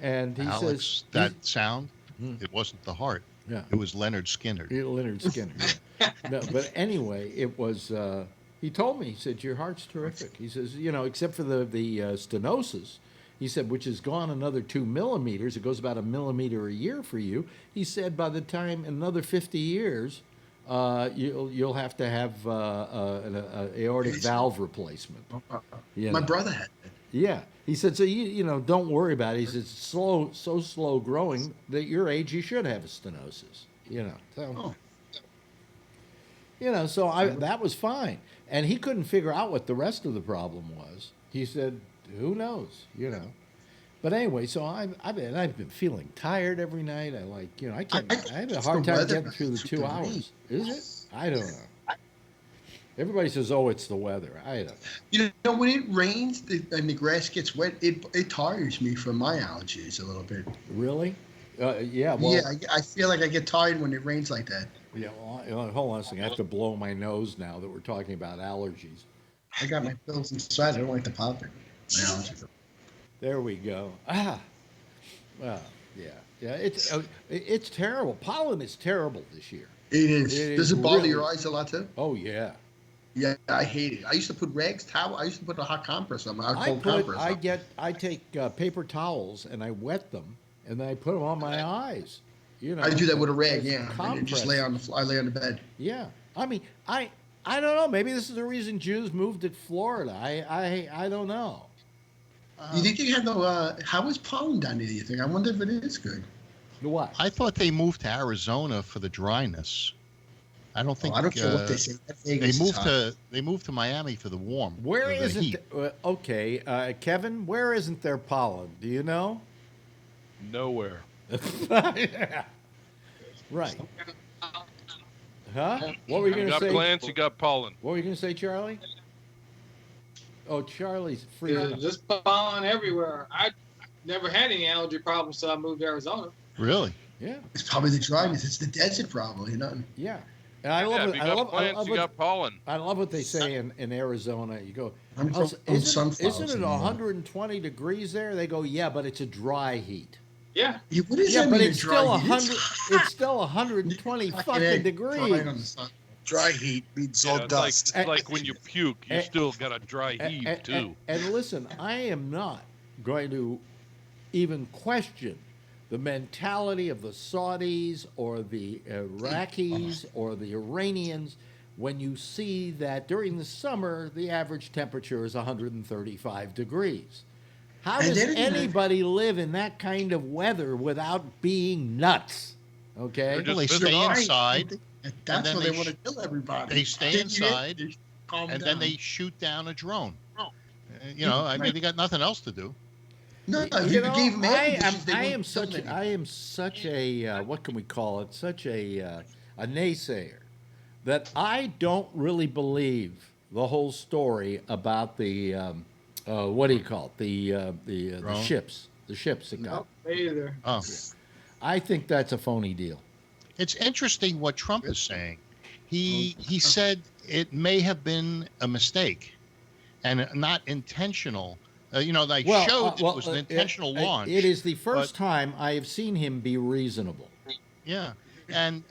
And he says... that sound, it wasn't the heart. Yeah. It was Leonard Skinner. Leonard Skinner, yeah. No, but anyway, it was... he told me, he said, your heart's terrific. He says, except for the stenosis, he said, which has gone another 2 millimeters. It goes about 1 millimeter a year for you. He said, by the time in another 50 years, you'll have to have an aortic valve replacement. My brother had that. Yeah. He said, so don't worry about it. He said, it's so slow growing that at your age you should have a stenosis. So that was fine. And he couldn't figure out what the rest of the problem was. He said, who knows, But anyway, so I've been feeling tired every night. I have a hard time getting through the 2 hours. Is it? I don't know. Everybody says, oh, it's the weather. I don't. When it rains and the grass gets wet, it tires me from my allergies a little bit. Really? Yeah. Well, yeah, I feel like I get tired when it rains like that. Yeah, well, hold on a second. I have to blow my nose now that we're talking about allergies. I got my pills inside. I don't like to pop it. My allergies. There we go. Well, yeah. It's terrible. Pollen is terrible this year. It is. Does it bother your eyes a lot too? Oh yeah. Yeah, I hate it. I used to put rags, towel. I used to put a hot compress on my I take paper towels and I wet them and then I put them on my eyes. I do that with a rag, yeah. And just lay on the bed. Yeah. I mean, I don't know. Maybe this is the reason Jews moved to Florida. I don't know. You think they have no? How is pollen down there? Do you think? I wonder if it is good. What? I thought they moved to Arizona for the dryness. I don't think. I don't care what they say. They moved to Miami for the warm. Where isn't? Okay, Kevin. Where isn't there pollen? Do you know? Nowhere. Yeah. Right. Huh? What were you going You to got say? plants, you got pollen. What were you going to say, Charlie? Oh, Charlie's free. Just pollen everywhere. I never had any allergy problems until I moved to Arizona. Really? Yeah. It's probably the dryness. It's the desert, probably. You know. Yeah. And I love Yeah, it. if you I got love, plants, you what, got pollen. I love what they say in Arizona. You go, I'm "Oh, from sunflowers isn't it in New York." 120 degrees there? They go, yeah, but it's a dry heat. Yeah. Yeah, what does Yeah, that but mean, it's a dry still heat? 100. It's still 120 fucking Dry on degrees. the sun. Dry heat means all Yeah, dust. it's like when you puke, you still got a dry heave too. And listen, I am not going to even question the mentality of the Saudis or the Iraqis or the Iranians when you see that during the summer the average temperature is 135 degrees. How And does then again- anybody live in that kind of weather without being nuts? Okay? They're Well, they just stay pissed off. inside, That's then why they they want to kill everybody. they stay Then inside, they calm and down. then they shoot down a drone. You know, I mean, they got nothing else to do. No, if You you know, gave them air I conditions, they am wouldn't kill such anything. I am such a what can we call it? Such a naysayer that I don't really believe the whole story about the what do you call it? The Drone? ships that got. No, me either. Oh, I think that's a phony deal. it's interesting what Trump is saying. He said it may have been a mistake and not intentional. You know, they showed it was an intentional launch. It is the first time I have seen him be reasonable. Yeah, and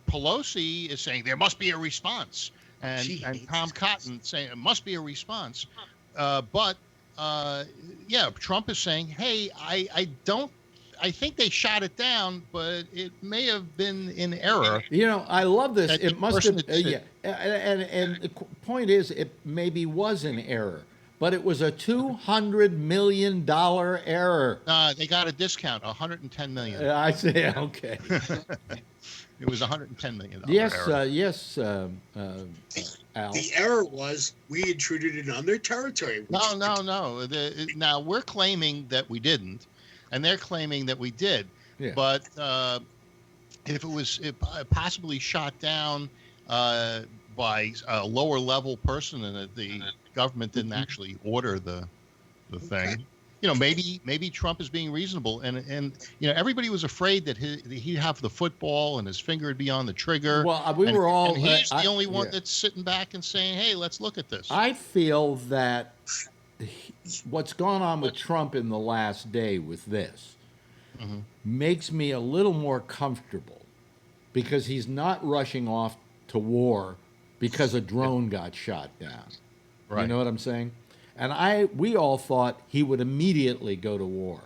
Pelosi is saying there must be a response, and Tom Cotton saying it must be a response, but Trump is saying, hey, I think they shot it down, but it may have been in error. You know, I love this. That the It must person have, that said- and the point is, it maybe was an error, but it was a $200 million error. They got a discount, $110 million. I say, okay. It was $110 million. Yes, error. yes, Al. The error was we intruded in on their territory. which- No. Now we're claiming that we didn't, and they're claiming that we did. Yeah. But if it was possibly shot down by a lower level person, and that the government didn't actually order the thing, you know, maybe Trump is being reasonable, and you know, everybody was afraid that he'd have the football and his finger would be on the trigger. Well, we were all. And he's the only one yeah. that's sitting back and saying, "Hey, let's look at this." I feel that what's gone on with Trump in the last day with this makes me a little more comfortable because he's not rushing off to war because a drone got shot down. Right. You know what I'm saying? And we all thought he would immediately go to war.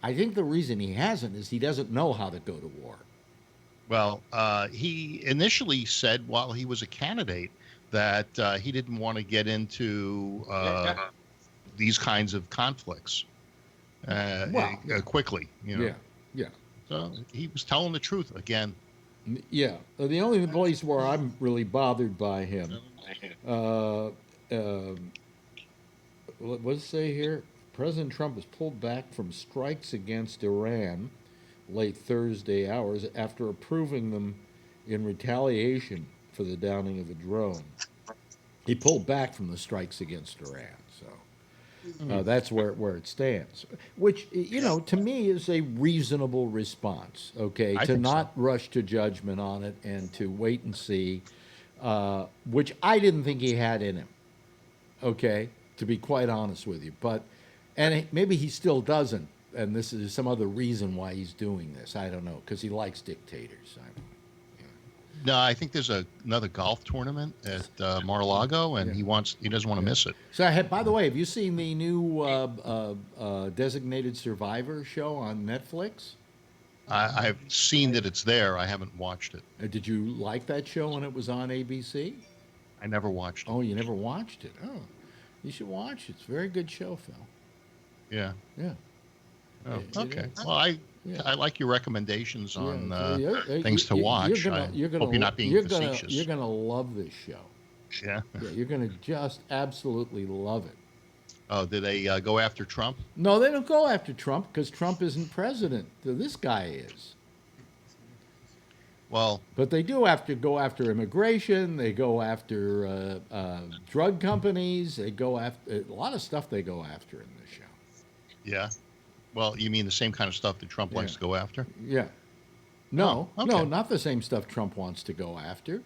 I think the reason he hasn't is he doesn't know how to go to war. Well, he initially said while he was a candidate that he didn't want to get into these kinds of conflicts quickly. You know? Yeah. So he was telling the truth again. Yeah. The only place where I'm really bothered by him, what does it say here? President Trump has pulled back from strikes against Iran late Thursday hours after approving them in retaliation for the downing of a drone. He pulled back from the strikes against Iran, so that's where it stands. Which, you know, to me is a reasonable response, okay? I To think not rush to judgment on it and to wait and see, which I didn't think he had in him, okay? To be quite honest with you. Maybe he still doesn't, and this is some other reason why he's doing this. I don't know, because he likes dictators. No, I think there's another golf tournament at Mar-a-Lago, and he doesn't want to miss it. So, by the way, have you seen the new Designated Survivor show on Netflix? I've seen that it's there. I haven't watched it. Did you like that show when it was on ABC? I never watched it. Oh, you never watched it? Oh, you should watch it. It's a very good show, Phil. Yeah. Yeah. Oh, It okay. is. Well, Yeah. I like your recommendations on Yeah, things to watch. I hope you're not being facetious. You're gonna love this show. Yeah. Yeah, you're gonna just absolutely love it. Oh, did they go after Trump? No, they don't go after Trump because Trump isn't president. This guy is. Well, but they do have to go after immigration. They go after drug companies. They go after a lot of stuff. They go after in this show. yeah. Well, you mean the same kind of stuff that Trump likes to go after? Yeah. No, Oh, okay. no, not the same stuff Trump wants to go after.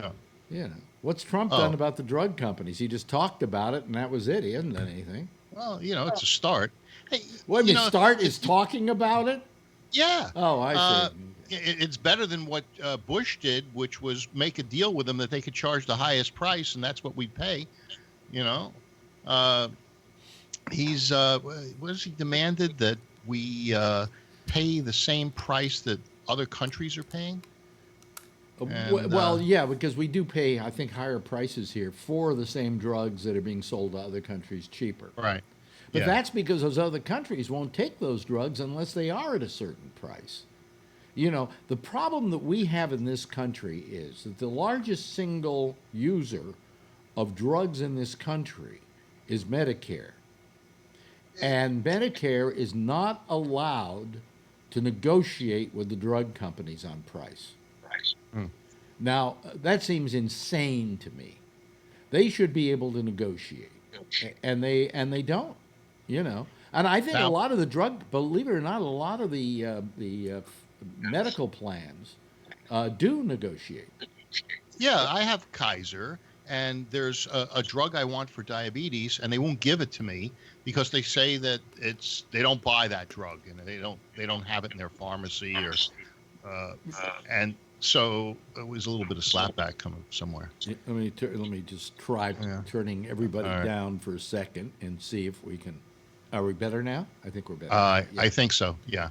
Oh. Yeah. What's Trump done about the drug companies? He just talked about it, and that was it. He hasn't done anything. Well, it's a start. Hey, what do you mean, start is talking about it? Yeah. Oh, I see. It's better than what Bush did, which was make a deal with them that they could charge the highest price, and that's what we pay. He's what has he demanded, that we pay the same price that other countries are paying? Well, yeah, because we do pay, I think, higher prices here for the same drugs that are being sold to other countries cheaper. Right. But that's because those other countries won't take those drugs unless they are at a certain price. The problem that we have in this country is that the largest single user of drugs in this country is Medicare. And Medicare is not allowed to negotiate with the drug companies on price. Now, that seems insane to me. They should be able to negotiate, and they don't, And I think a lot of the believe it or not, a lot of the medical plans do negotiate. Yeah, I have Kaiser, and there's a drug I want for diabetes, and they won't give it to me because they say that they don't buy that drug, and they don't have it in their pharmacy, and so it was a little bit of slapback coming somewhere. Let me just try turning everybody down for a second and see if we can. Are we better now? I think we're better. I think so. Yeah.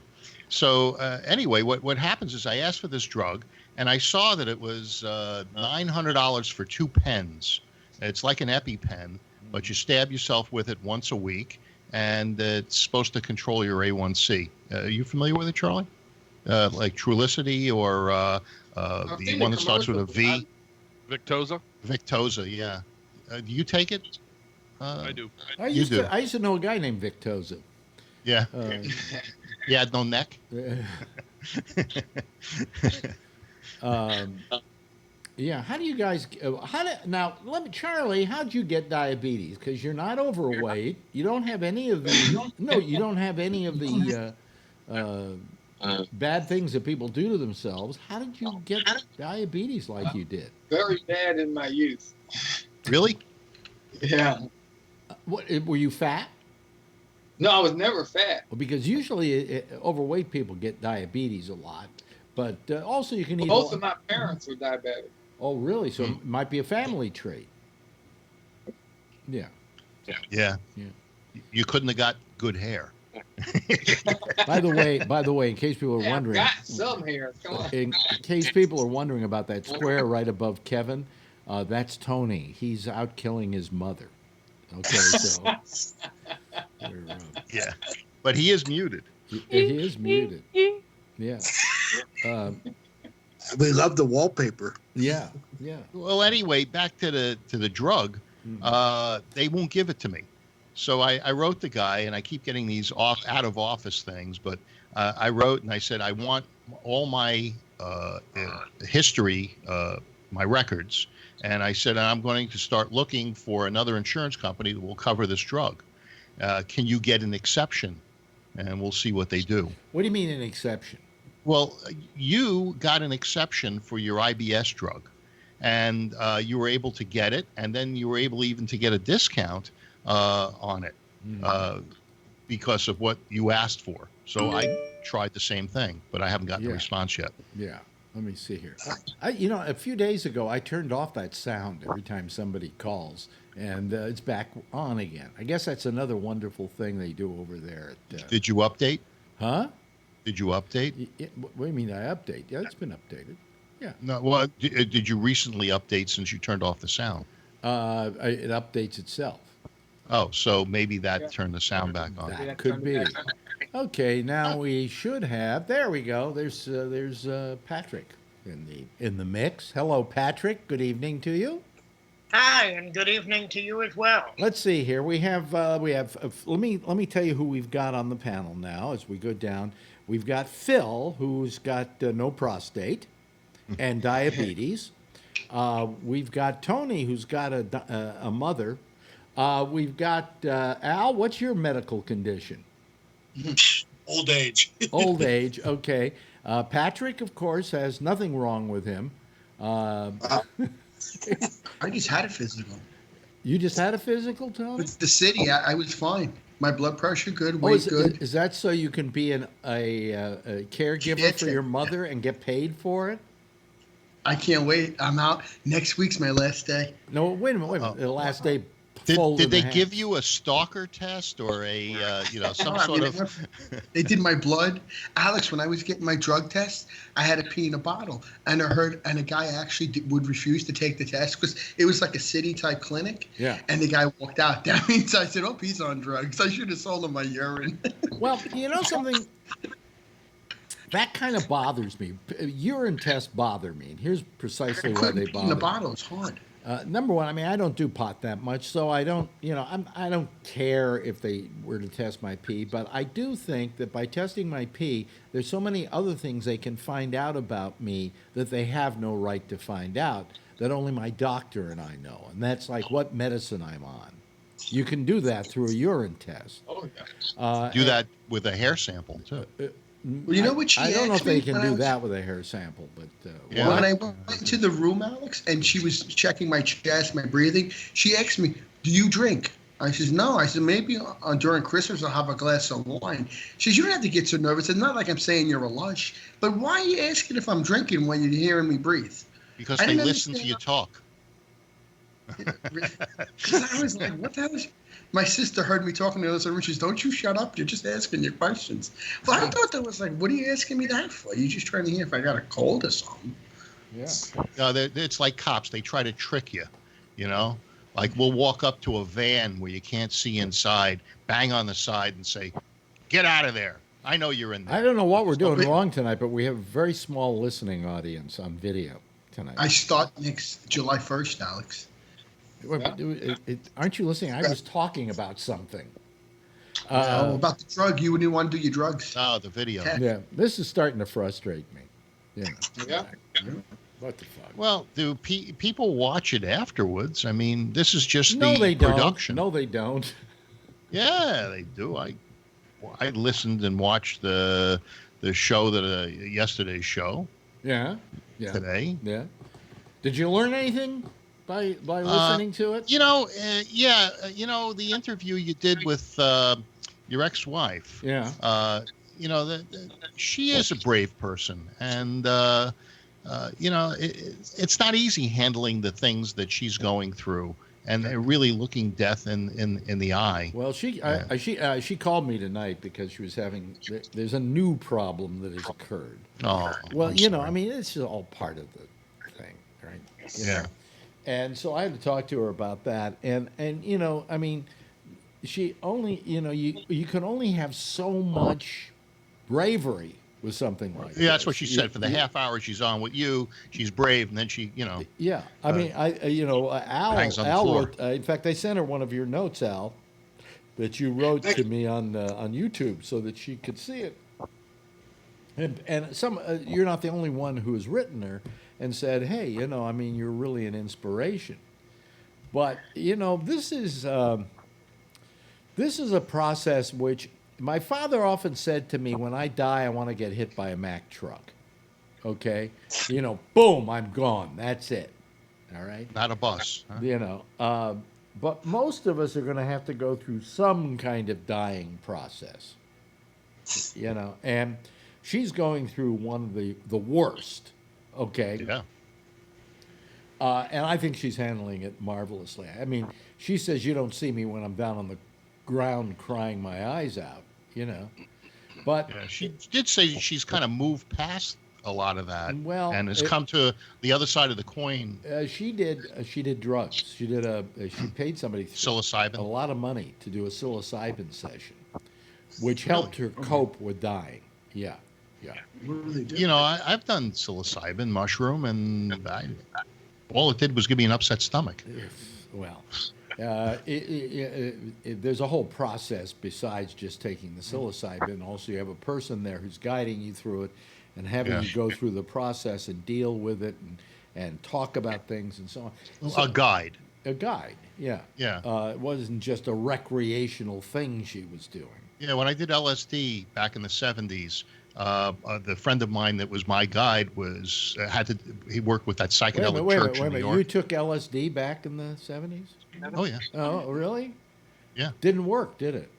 So anyway, what happens is I asked for this drug, and I saw that it was $900 for 2 pens. It's like an EpiPen, but you stab yourself with it once a week, and it's supposed to control your A1C. Are you familiar with it, Charlie? Like Trulicity or the one that starts with a V? Victoza? Victoza, yeah. Do you take it? I do. I used to know a guy named Victoza. Yeah. He had no neck. Yeah. How do you guys? Charlie? How'd you get diabetes? Because you're not overweight. You don't have any of the. No, you don't have any of the bad things that people do to themselves. How did you get diabetes like you did? Very bad in my youth. Really? Yeah. What were you fat? No, I was never fat. Well, because usually overweight people get diabetes a lot, but also you can eat. Both of my parents were diabetic. Oh, really? So it might be a family trait. Yeah. Yeah. You couldn't have got good hair. By the way, in case people are wondering, I've got some hair. Come on. In case people are wondering about that square right above Kevin, that's Tony. He's out killing his mother. Okay, so yeah, but he is muted. He is muted. Yeah. We love the wallpaper. Yeah. Well, anyway, back to the drug. They won't give it to me. So I wrote the guy, and I keep getting these out of office things, but I wrote and I said, I want all my history, my records. And I said, I'm going to start looking for another insurance company that will cover this drug. Can you get an exception? And we'll see what they do. What do you mean an exception? Well, you got an exception for your IBS drug, and you were able to get it, and then you were able even to get a discount on it because of what you asked for. So I tried the same thing, but I haven't gotten a response yet. Yeah. Let me see here. A few days ago, I turned off that sound every time somebody calls, and it's back on again. I guess that's another wonderful thing they do over there. Did you update? Huh? Did you update? What do you mean I update? Yeah, it's been updated. Yeah. No. Well, did you recently update since you turned off the sound? It updates itself. Oh, so maybe that turned the sound back on. That could be. Okay, now we should have. There we go. There's Patrick in the mix. Hello, Patrick. Good evening to you. Hi, and good evening to you as well. Let's see here. We have. Let me tell you who we've got on the panel now as we go down. We've got Phil, who's got no prostate and diabetes. We've got Tony, who's got a mother. We've got Al. What's your medical condition? Old age. Old age. Okay. Patrick, of course, has nothing wrong with him. I just had a physical. You just had a physical, Tony? With the city, I was fine. My blood pressure good, weight good. Is that so you can be a caregiver for your mother and get paid for it? I can't wait. I'm out. Next week's my last day. No, wait a minute. The last day. Did they give you a stalker test or a some sort of? They did my blood, Alex. When I was getting my drug test, I had to pee in a bottle, and a guy actually would refuse to take the test because it was like a city type clinic. Yeah. And the guy walked out. That means I said, "Oh, he's on drugs." I should have sold him my urine. Well, you know something. That kind of bothers me. Urine tests bother me, and here's precisely why they bother me. In the bottle, it's hard. Number one, I mean, I don't do pot that much, so I don't, I don't care if they were to test my pee, but I do think that by testing my pee, there's so many other things they can find out about me that they have no right to find out, that only my doctor and I know, and that's like what medicine I'm on. You can do that through a urine test. Oh, yeah. Do that with a hair sample, too. Well, you know what I don't know if they can do that with a hair sample, but Yeah. When I went into the room, Alex, and she was checking my chest, my breathing, she asked me, "Do you drink?" I says, "No." I said, "Maybe during Christmas I'll have a glass of wine." She says, "You don't have to get so nervous. It's not like I'm saying you're a lush, but why are you asking if I'm drinking when you're hearing me breathe?" Because they listen to you talk. Because I was like, "What the hell is?" My sister heard me talking to the other room. She says, "Don't you shut up. You're just asking your questions." But I thought that was like, what are you asking me that for? You're just trying to hear if I got a cold or something. yeah. It's like cops. They try to trick you, Like we'll walk up to a van where you can't see inside, bang on the side and say, "Get out of there. I know you're in there." I don't know what we're doing wrong tonight, but we have a very small listening audience on video tonight. I start next July 1st, Alex. Wait, aren't you listening? I was talking about something. About the drug. You didn't want to do your drugs. Oh, the video. Yeah, this is starting to frustrate me. Yeah. What the fuck? Well, do people watch it afterwards? I mean, this is just No, the they don't. production. No, they don't. Yeah, they do. I listened and watched the show yesterday's show. Yeah. Today. Yeah. Did you learn anything by listening to it? The interview you did with your ex-wife. Yeah. She is a brave person, and it's not easy handling the things that she's going through, and really looking death in the eye. Well, she called me tonight because she was there's a new problem that has occurred. Oh. Well, I mean, it's all part of the thing, right? Yeah. And so I had to talk to her about that, and I mean, she only, you can only have so much bravery with something like that. Yeah, that's what she said. For the half hour she's on with you, she's brave, and then she, Yeah, I mean, Al wrote. In fact, I sent her one of your notes, Al, that you wrote to me on YouTube so that she could see it. And you're not the only one who has written her and said, "Hey, I mean, you're really an inspiration." But this is a process which my father often said to me: "When I die, I want to get hit by a Mack truck." Okay, boom, I'm gone. That's it. All right. Not a bus. Huh? But most of us are going to have to go through some kind of dying process. And she's going through one of the worst. Okay. Yeah. And I think she's handling it marvelously. I mean, she says you don't see me when I'm down on the ground crying my eyes out, But yeah, she did say she's kind of moved past a lot of that, and has come to the other side of the coin. She did drugs. She paid somebody psilocybin, a lot of money to do a psilocybin session, which helped her cope with dying. Yeah. What do they do? I've done psilocybin mushroom, and All it did was give me an upset stomach. Well, there's a whole process besides just taking the psilocybin. Also, you have a person there who's guiding you through it and having you go through the process and deal with it and talk about things and so on. So, a guide. A guide, yeah. Yeah. It wasn't just a recreational thing she was doing. Yeah, when I did LSD back in the 70s, the friend of mine that was my guide he worked with that psychedelic church in New York. You took LSD back in the 70s? Oh, yeah. Oh, really? Yeah. Didn't work, did it?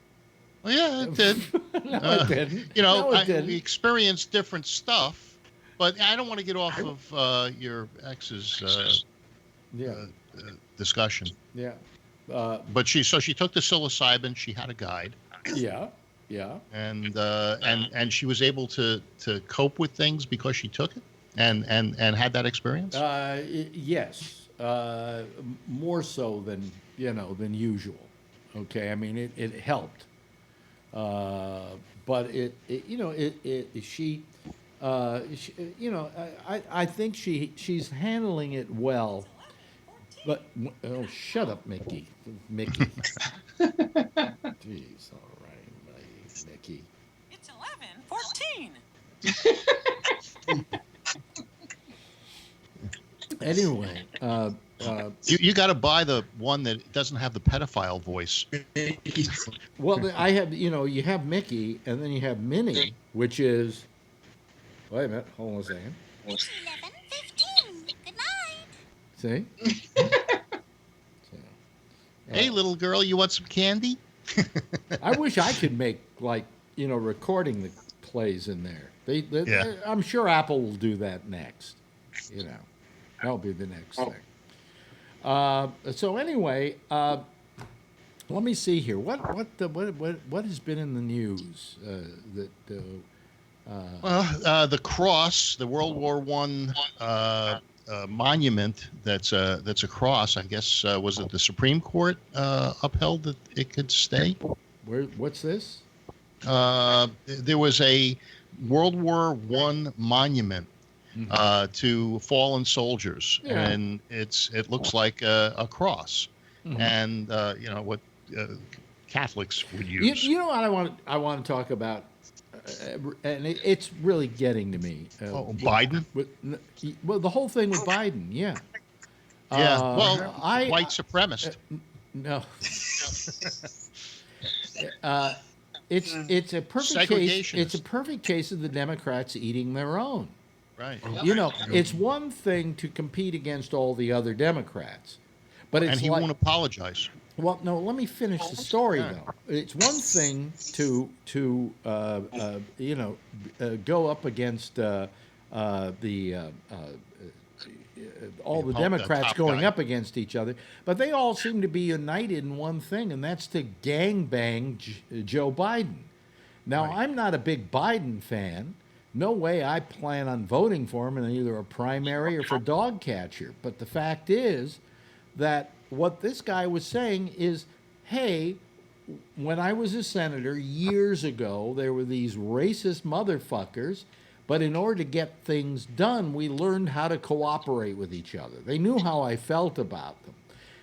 Well, yeah, it did. No, it didn't. You know, didn't. we experienced different stuff, but I don't want to get off of your ex's discussion. Yeah. But she took the psilocybin. She had a guide. Yeah. Yeah. And she was able to cope with things because she took it and had that experience. Yes. More so than usual. Okay. I mean, it helped. But I think she's handling it well. But shut up, Mickey. Jeez, all right, Mickey. It's 11:14. Anyway, you got to buy the one that doesn't have the pedophile voice. Well, I have, you have Mickey, and then you have Minnie, which is. Wait a minute, hold on a second. It's 11:15. Good night. See? Hey, little girl, you want some candy? I wish I could make recording the plays in there. I'm sure Apple will do that next. That'll be the next thing. So anyway, let me see here. What has been in the news the cross, the World War I monument that's a cross. I guess was it the Supreme Court upheld that it could stay? What's this? There was a World War I monument to fallen soldiers, and it looks like a cross, and what Catholics would use. You know what I want to talk about. And it's really getting to me. Biden? Well, the whole thing with Biden, yeah. Yeah, white supremacist. No. It's a perfect case. It's a perfect case of the Democrats eating their own. Right. It's one thing to compete against all the other Democrats, but it's he won't apologize. Well, no. Let me finish the story though. It's one thing to go up against all the Democrats going up against each other, but they all seem to be united in one thing, and that's to gangbang Joe Biden. Now, I'm not a big Biden fan. No way I plan on voting for him in either a primary or for dog catcher. But the fact is that what this guy was saying is, hey, when I was a senator years ago, there were these racist motherfuckers, but in order to get things done, we learned how to cooperate with each other. They knew how I felt about them.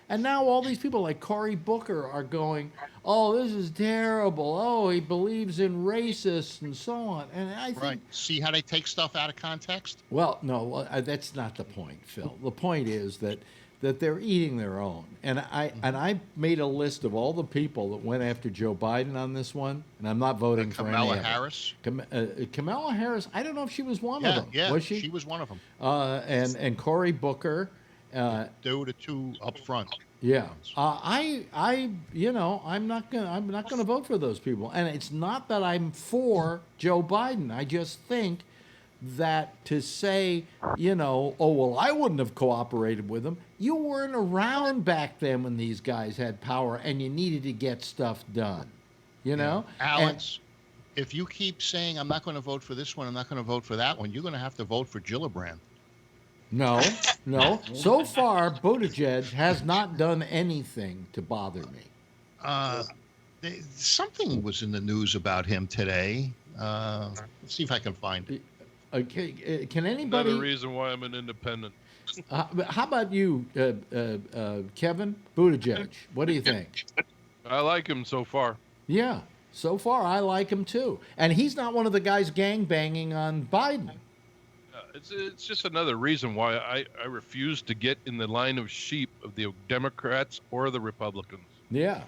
And now all these people like Cory Booker are going, oh, this is terrible. Oh, he believes in racists and so on. And I think, See how they take stuff out of context? Well, no, that's not the point, Phil. The point is that they're eating their own. And I made a list of all the people that went after Joe Biden on this one, and I'm not voting for any of them. Kamala Harris, I don't know if she was one of them. Yeah, was she? She was one of them. And Cory Booker. They were the two up front. Yeah, I'm not gonna vote for those people, and it's not that I'm for Joe Biden. I just think that to say, oh well, I wouldn't have cooperated with them. You weren't around back then when these guys had power, and you needed to get stuff done. Alex, if you keep saying I'm not going to vote for this one, I'm not going to vote for that one, you're going to have to vote for Gillibrand. No. So far, Buttigieg has not done anything to bother me. Something was in the news about him today. Let's see if I can find it. Can anybody? Another reason why I'm an independent. How about you, Kevin Buttigieg? What do you think? I like him so far. Yeah, so far I like him too, and he's not one of the guys gang banging on Biden. It's just another reason why I refuse to get in the line of sheep of the Democrats or the Republicans. Yeah.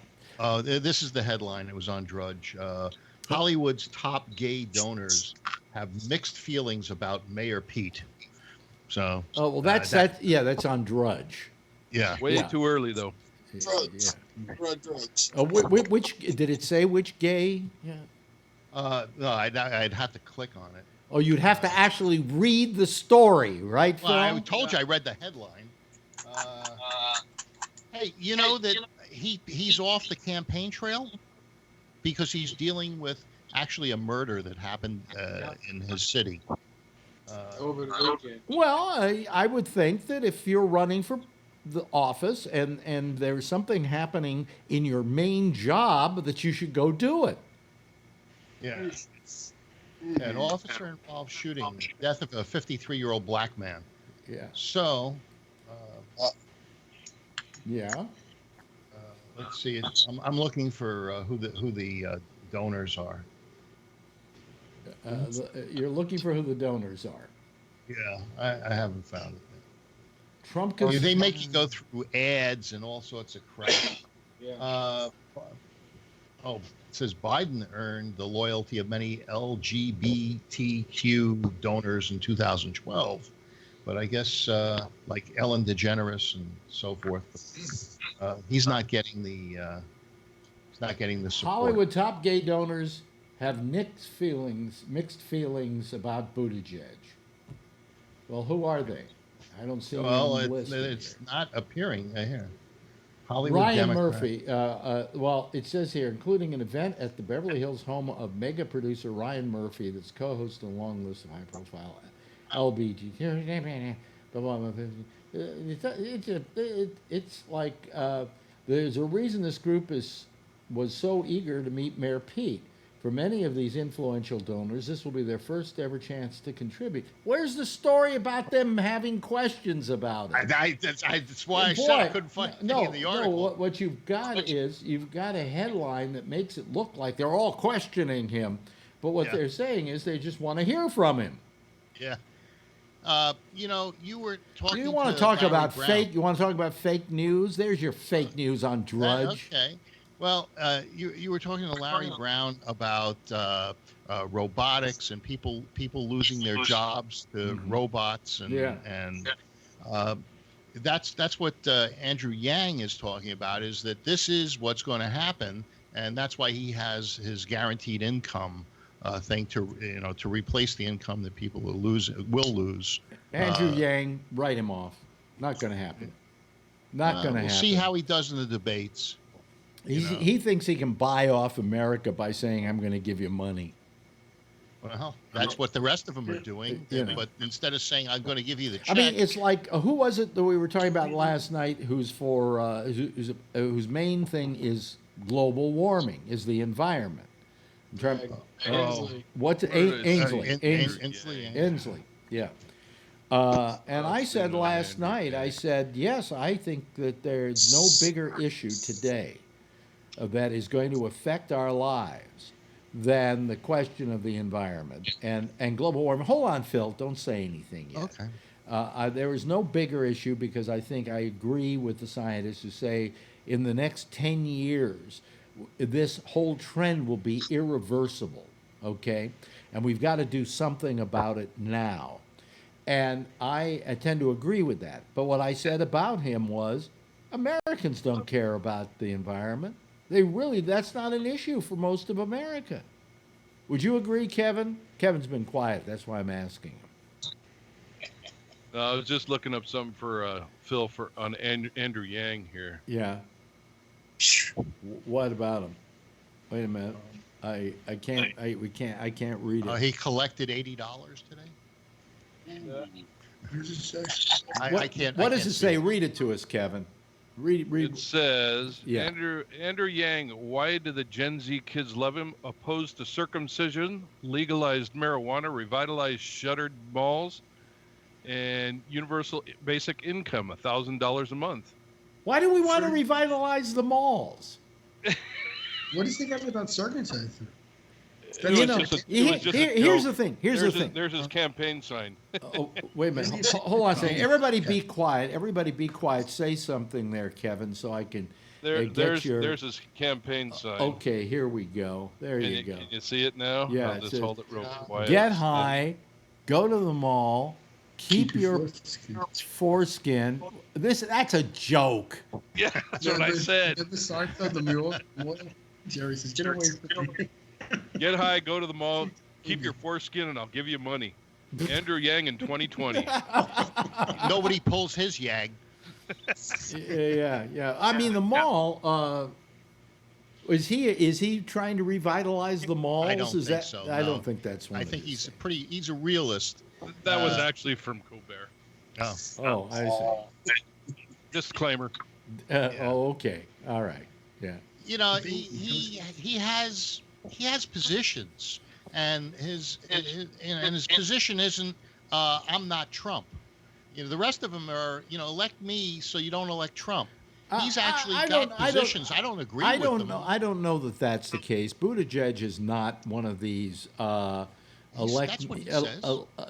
This is the headline. It was on Drudge. Hollywood's top gay donors have mixed feelings about Mayor Pete. So. Oh well, that's on Drudge. Yeah. Way too early though. Drugs. Drugs. Which did it say? Which gay? Yeah. No, I'd have to click on it. Oh, you'd have to actually read the story, right, Phil? Well, I told you I read the headline. Hey, you know that he's off the campaign trail because he's dealing with actually a murder that happened in his city. Over the weekend. Well, I would think that if you're running for the office and there's something happening in your main job, that you should go do it. Yeah. An officer-involved shooting, death of a 53-year-old black man. Yeah. So, let's see. I'm looking for who the donors are. You're looking for who the donors are. Yeah, I haven't found it. Trump. They make you go through ads and all sorts of crap. Yeah. It says Biden earned the loyalty of many LGBTQ donors in 2012, but I guess like Ellen DeGeneres and so forth, he's not getting the support. Hollywood top gay donors have mixed feelings about Buttigieg. Well, who are they? I don't see. Well, it's here. Not appearing here. Hollywood Ryan Democrat. Murphy. Well, it says here, including an event at the Beverly Hills home of mega producer Ryan Murphy, that's co-host a long list of high-profile LBG. It's like there's a reason this group was so eager to meet Mayor Pete. For many of these influential donors, this will be their first ever chance to contribute. Where's the story about them having questions about it? That's why I said I couldn't find any in the article. No, what you've got is you've got a headline that makes it look like they're all questioning him, but what they're saying is they just want to hear from him. Yeah. You were talking. You want to talk about fake? You want to talk about fake news? There's your fake news on Drudge. Okay. Well, you were talking to Larry Brown about robotics and people losing their jobs to robots, and that's what Andrew Yang is talking about. Is that this is what's going to happen, and that's why he has his guaranteed income thing to replace the income that people will lose. Andrew Yang, write him off. Not going to happen. Not going to happen. We'll see how he does in the debates. He thinks he can buy off America by saying, "I'm going to give you money." Well, that's what the rest of them are doing. But instead of saying, "I'm going to give you the check," I mean, it's like who was it that we were talking about last night? Whose main thing is global warming, is the environment. What's Inslee? Yeah. And I said last night, I said, yes, I think that there's no bigger issue today that is going to affect our lives than the question of the environment and global warming. Hold on, Phil. Don't say anything yet. Okay. There is no bigger issue because I think I agree with the scientists who say in the next 10 years, this whole trend will be irreversible, okay? And we've got to do something about it now. And I tend to agree with that. But what I said about him was Americans don't care about the environment. That's not an issue for most of America. Would you agree, Kevin? Kevin's been quiet. That's why I'm asking him. I was just looking up something for Phil on Andrew Yang here. Yeah. What about him? Wait a minute. I can't read it. He collected $80 today. What does it say? I can't. What does it say? Read it to us, Kevin. Read. It says, Yeah. Andrew Yang, why do the Gen Z kids love him? Opposed to circumcision, legalized marijuana, revitalized shuttered malls, and universal basic income, $1,000 a month. Why do we want to revitalize the malls? What does he got about circumcision? You know, here's the thing. Here's the thing. There's his campaign sign. Oh, wait a minute. Hold on a second. Everybody be quiet. Everybody be quiet. Say something there, Kevin, so I can There's his campaign sign. Okay, here we go. There you go. Can you see it now? Yeah. I'll just hold it real quiet. Get high, go to the mall, keep your foreskin. That's a joke. Yeah, that's what I said. The Seinfeld, the mule. Jerry says, "Get away from me." Get high, go to the mall, keep your foreskin, and I'll give you money. Andrew Yang in 2020. Nobody pulls his yag. Yeah. I mean, the mall. Is he trying to revitalize the malls? I don't think so. I no. don't think that's one. I think he's a realist. That was actually from Colbert. Oh, I see. Disclaimer. Okay. All right. Yeah. You know, he has positions, and his position isn't I'm not Trump. You know, the rest of them are, elect me so you don't elect Trump. He's actually got positions. I don't agree with them. I don't know that that's the case. Buttigieg is not one of these That's what he says.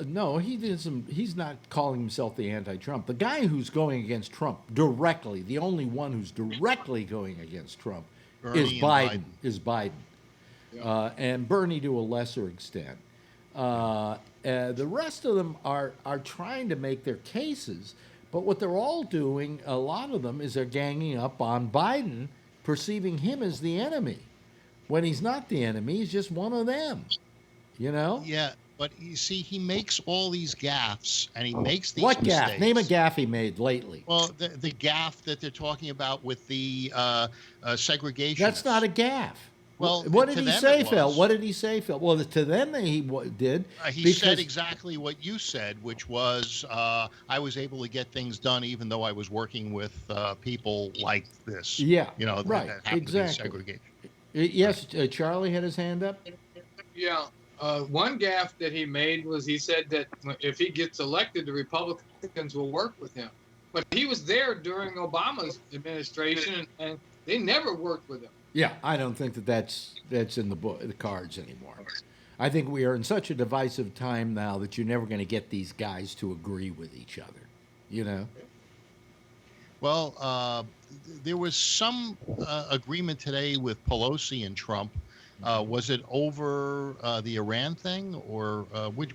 No, he isn't. He's not calling himself the anti-Trump. The guy who's going against Trump directly, the only one who's directly going against Trump, is Biden. And Bernie to a lesser extent. The rest of them are trying to make their cases, but what they're all doing, a lot of them, is they're ganging up on Biden, perceiving him as the enemy, when he's not the enemy. He's just one of them. You know? Yeah, but you see, he makes all these gaffes, and he makes these What mistakes. gaffe? Name a gaffe he made lately. Well, the gaffe that they're talking about with the segregation. That's not a gaffe. Well, what did to he them say, it Phil? was. What did he say, Phil? Well, to them he did. He said exactly what you said, which was I was able to get things done even though I was working with people like this. Yeah, that happened exactly. to be segregation. Yes, Charlie had his hand up. Yeah. One gaffe that he made was he said that if he gets elected, the Republicans will work with him. But he was there during Obama's administration, and they never worked with him. Yeah, I don't think that's in the cards anymore. I think we are in such a divisive time now that you're never going to get these guys to agree with each other. You know. Well, there was some agreement today with Pelosi and Trump. Was it over the Iran thing, or which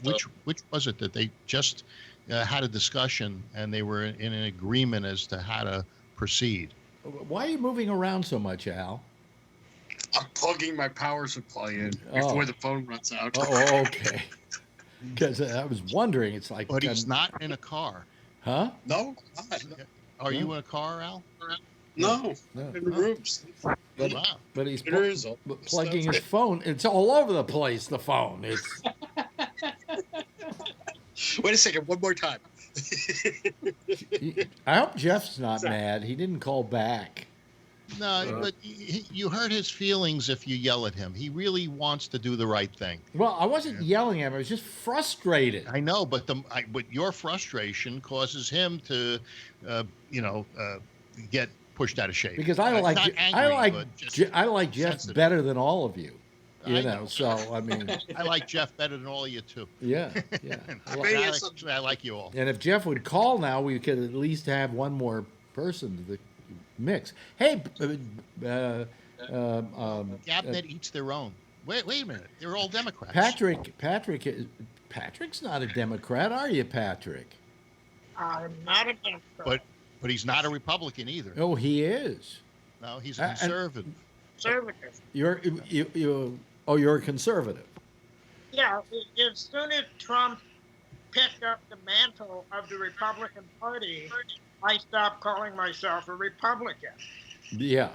was it that they just had a discussion and they were in an agreement as to how to proceed? Why are you moving around so much, Al? I'm plugging my power supply in before the phone runs out. Oh, okay. Because I was wondering, it's like. But he's not in a car. Huh? No. Are you in a car, Al? No. In the rooms. But he's plugging his phone. It's all over the place, the phone. It's. Wait a second. One more time. I hope Jeff's not mad. He didn't call back. No, but you hurt his feelings if you yell at him. He really wants to do the right thing. Well, I wasn't yelling at him. I was just frustrated. I know, but but your frustration causes him to, get pushed out of shape. Because I like Jeff better than all of you. You know, so I mean, I like Jeff better than all of you too. Yeah. I like you all. And if Jeff would call now, we could at least have one more person to the mix. Hey, Gabnet eats their own. Wait a minute. They're all Democrats. Patrick's not a Democrat, are you, Patrick? I'm not a Democrat. But he's not a Republican either. Oh, he is. No, he's a conservative. Conservative. You're a conservative. Yeah, as soon as Trump picked up the mantle of the Republican Party, I stopped calling myself a Republican. Yeah.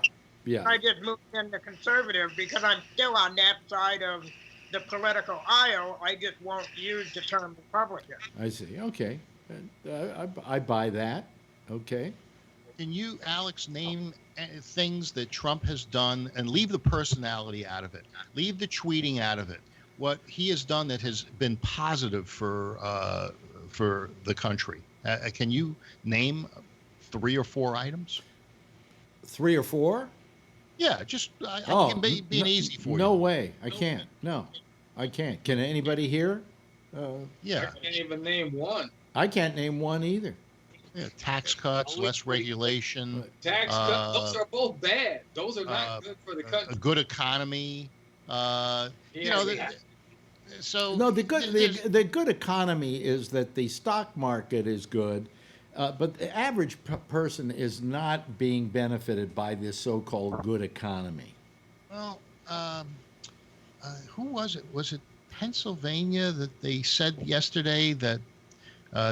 I just moved into conservative because I'm still on that side of the political aisle. I just won't use the term Republican. I see. Okay. I buy that. Okay. Can you, Alex, name things that Trump has done and leave the personality out of it? Leave the tweeting out of it. What he has done that has been positive for the country. Can you name 3 or 4 items? 3 or 4? Yeah, just I can be easy for you. No way. I can't. No, I can't. Can anybody here? Yeah. I can't even name one. I can't name one either. Yeah, tax cuts, less regulation. Tax cuts, those are both bad. Those are not good for the country. A good economy. So no, the good economy is that the stock market is good, but the average person is not being benefited by this so-called good economy. Well, who was it? Was it Pennsylvania that they said yesterday that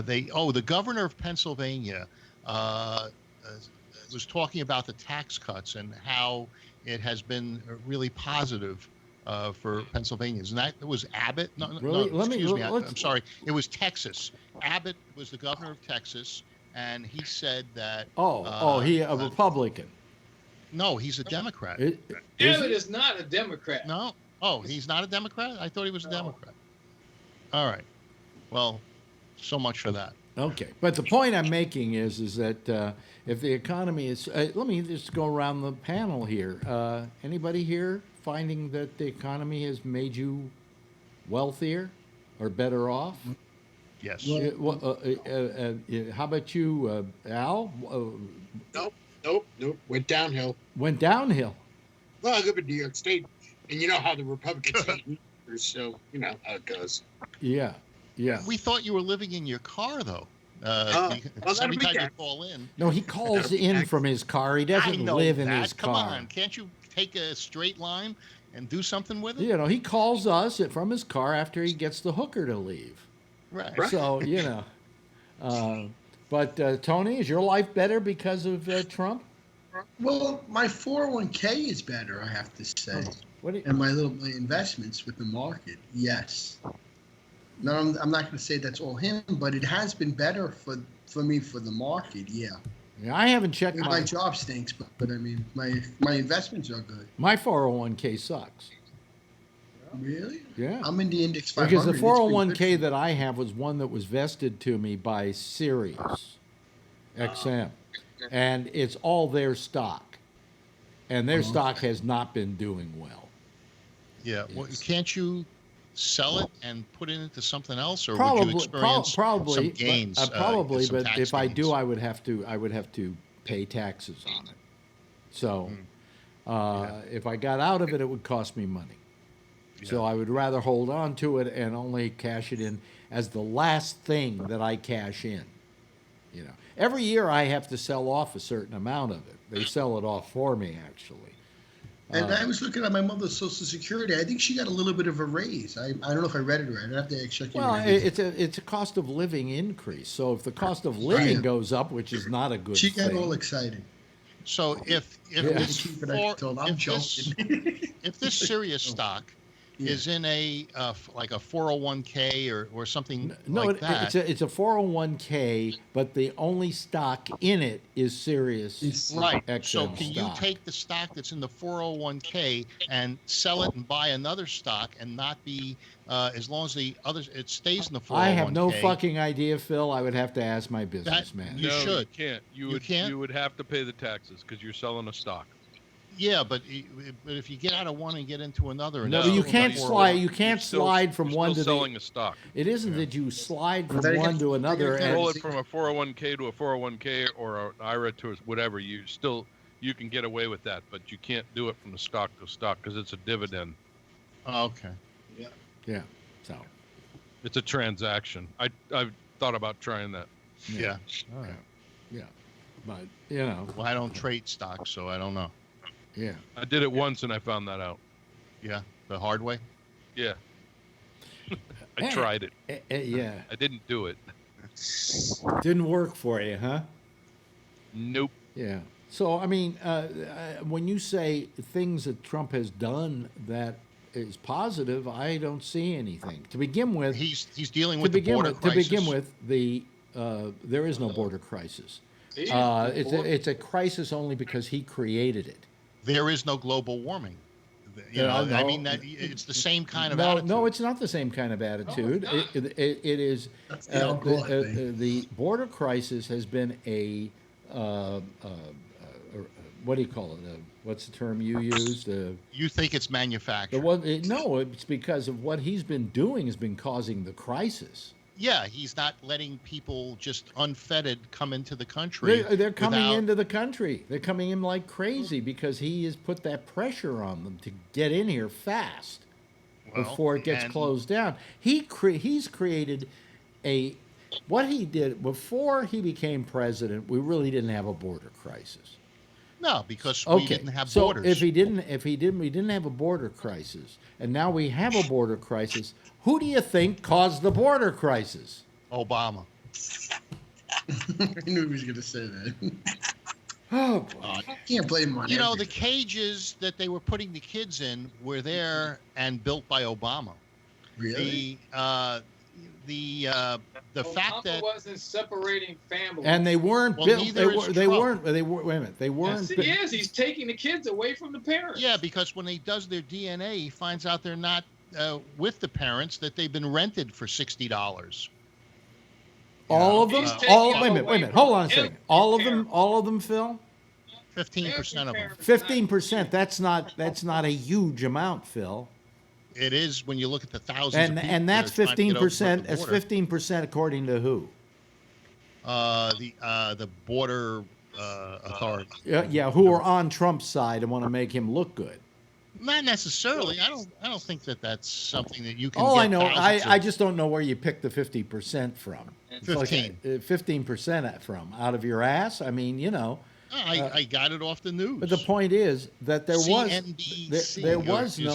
the governor of Pennsylvania was talking about the tax cuts and how it has been really positive for Pennsylvanians, and that was Abbott. I'm sorry, it was Texas. Abbott was the governor of Texas, and he said that. He a Republican. No, he's a Democrat. Abbott is not a Democrat. No. Oh, he's not a Democrat? I thought he was a Democrat. All right. Well, so much for that. Okay, but the point I'm making is that if the economy is, let me just go around the panel here. Anybody here finding that the economy has made you wealthier or better off? Yes. How about you, Al? Nope. Went downhill. Went downhill. Well, I live in New York State, and you know how the Republicans hate leaders, so you know how it goes. Yeah. We thought you were living in your car, though. Every time you call in. No, he calls in from his car. He doesn't live in his car. Come on, can't you take a straight line and do something with it? You know, he calls us from his car after he gets the hooker to leave. Right. So, you know. But Tony, is your life better because of Trump? Well, my 401k is better, I have to say. And my investments with the market, yes. No, I'm not going to say that's all him, but it has been better for me for the market, yeah. Yeah, I haven't checked my job stinks, but I mean, my investments are good. My 401k sucks. Really? Yeah. I'm in the index 500. Because the 401k that I have was one that was vested to me by Sirius XM. And it's all their stock. And their stock has not been doing well. Yeah. Well, can't you sell it and put it into something else, or would you experience some gains? But if I do, I would have to pay taxes on it. So if I got out of it, it would cost me money. Yeah. So I would rather hold on to it and only cash it in as the last thing that I cash in. You know, every year I have to sell off a certain amount of it. They sell it off for me, actually. And I was looking at my mother's Social Security. I think she got a little bit of a raise. I don't know if I read it right. I'd have to check it. Well, it's a cost of living increase. So if the cost of living goes up, which is not a good thing. She got all excited. So if this Sirius stock is in a like a 401k or something that. It's a 401k, but the only stock in it is Sirius. Right. XM so can stock. you take the stock that's in the 401k and sell it and buy another stock and not be as long as the others it stays in the 401k? I have no fucking idea, Phil. I would have to ask my businessman. You should. You can't. You would have to pay the taxes because you're selling a stock. Yeah, but if you get out of one and get into another, no, you can't slide. You can't slide from one to selling a stock. It isn't that you slide from one to another. You roll it from a 401k to a 401k or an IRA to whatever. You can get away with that, but you can't do it from the stock to stock because it's a dividend. Okay. Yeah. So it's a transaction. I've thought about trying that. Yeah. All right. Yeah, but you know. Well, I don't trade stocks, so I don't know. Yeah. I did it once and I found that out. Yeah, the hard way? Yeah. I tried it. Yeah. I didn't do it. Didn't work for you, huh? Nope. Yeah. So, I mean, when you say things that Trump has done that is positive, I don't see anything. To begin with, he's dealing with the border crisis. To begin with, there is no border crisis. It's a crisis only because he created it. There is no global warming. I mean, that it's the same kind of attitude. No, it's not the same kind of attitude. It is. That's the alcoholic thing. The border crisis has been a what do you call it? What's the term you used? You think it's manufactured? No, it's because of what he's been doing has been causing the crisis. Yeah, he's not letting people just unfettered come into the country. They're coming into the country. They're coming in like crazy because he has put that pressure on them to get in here fast before it gets closed down. He's created what he did before he became president. We really didn't have a border crisis. No, because we didn't have borders. So if we didn't have a border crisis, and now we have a border crisis. Who do you think caused the border crisis? Obama. I knew he was going to say that. Oh, boy. I can't blame him on the cages that they were putting the kids in were there and built by Obama. Really? The fact that wasn't separating families, and they weren't built. They weren't. Wait a minute. They weren't. Yes, he is. He's taking the kids away from the parents. Yeah, because when he does their DNA, he finds out they're not with the parents, that they've been rented for $60. All of them? Wait a minute. Hold on a second. All of them, Phil? 15% of them. 15%. That's not a huge amount, Phil. It is when you look at the thousands of people. And that's 15%. That's 15% according to who? The border authority. Yeah, who are on Trump's side and want to make him look good. Not necessarily. I don't think that that's something that you can. I know. I just don't know where you pick the 50% from. 15. 15% from out of your ass. I mean, I got it off the news. But the point is that there was no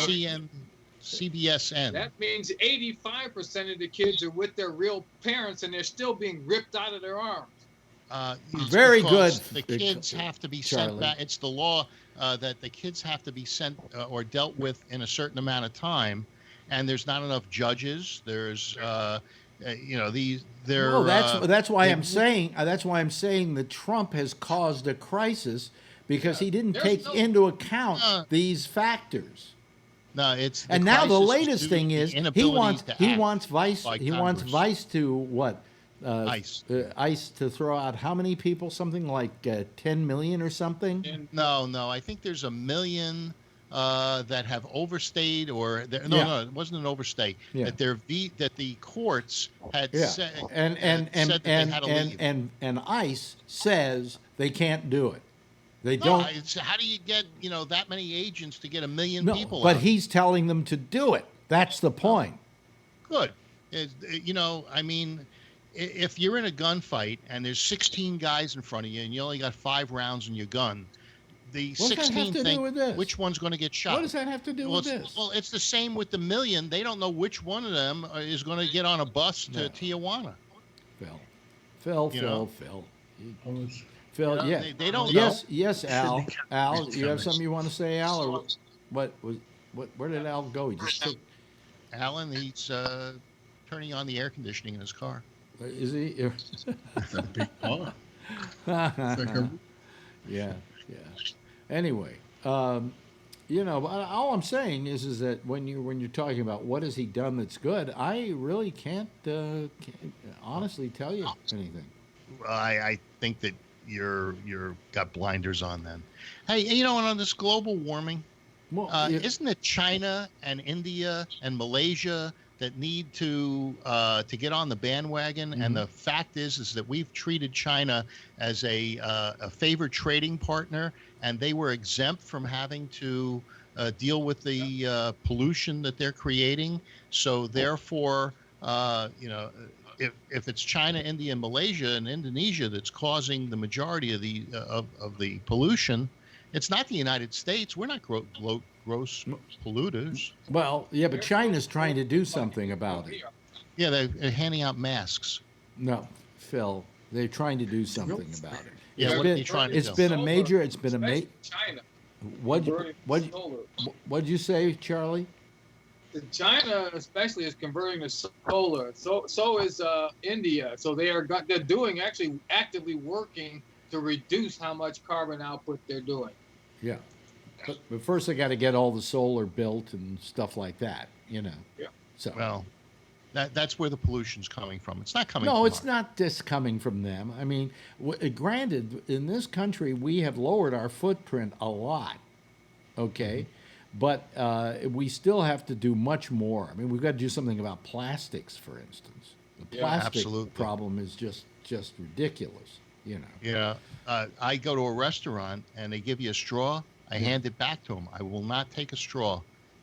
CBSN. That means 85% of the kids are with their real parents, and they're still being ripped out of their arms. Very good. The kids have to be sent back. It's the law that the kids have to be sent or dealt with in a certain amount of time, and there's not enough judges. There's, that's why I'm saying that Trump has caused a crisis because he didn't take into account these factors. No, it's and now the latest thing is he wants Vice to what? ICE to throw out how many people? Something like 10 million or something? No. I think there's 1 million that have overstayed, or no, it wasn't an overstay. Yeah. That the courts had said, said that they had to leave. And ICE says they can't do it. They don't. How do you get that many agents to get 1 million people? But out? He's telling them to do it. That's the point. Good. I mean, if you're in a gunfight and there's 16 guys in front of you and you only got 5 rounds in your gun, the 16 think which one's going to get shot. What does that have to do with this? Well, it's the same with the 1 million. They don't know which one of them is going to get on a bus to Tijuana. Phil. Phil, yeah. They don't know. Yes, Al. Al, you have something you want to say, Al? Or where did Al go? He just took... Alan, he's turning on the air conditioning in his car. Is he? That's a big car. Yeah. Anyway, all I'm saying is that when you're talking about what has he done that's good, I really can't honestly tell you anything. I think that you're got blinders on then. Hey, and on this global warming, isn't it China and India and Malaysia that need to get on the bandwagon? Mm-hmm. And the fact is that we've treated China as a favored trading partner, and they were exempt from having to deal with the pollution that they're creating. So therefore, if it's China, India, and Malaysia and Indonesia that's causing the majority of the pollution, it's not the United States. We're not gross polluters. Well, yeah, but China's trying to do something about it. Yeah, they're handing out masks. No, Phil, they're trying to do something about it. Yeah, what are they trying to do? It's been a major. China. What'd you say, Charlie? China, especially, is converting to solar. So is India. So they're doing actively working to reduce how much carbon output they're doing. Yeah. But first they got to get all the solar built and stuff like that, you know. Yeah. So Well, that's where the pollution's coming from. It's not coming no, from it's us. not just coming from them. I mean, granted, in this country, we have lowered our footprint a lot, okay? But we still have to do much more. I mean, we've got to do something about plastics, for instance. The Yeah, plastic absolutely. problem is just ridiculous, you know. Yeah. I go to a restaurant and they give you a straw. I hand it back to them. I will not take a straw.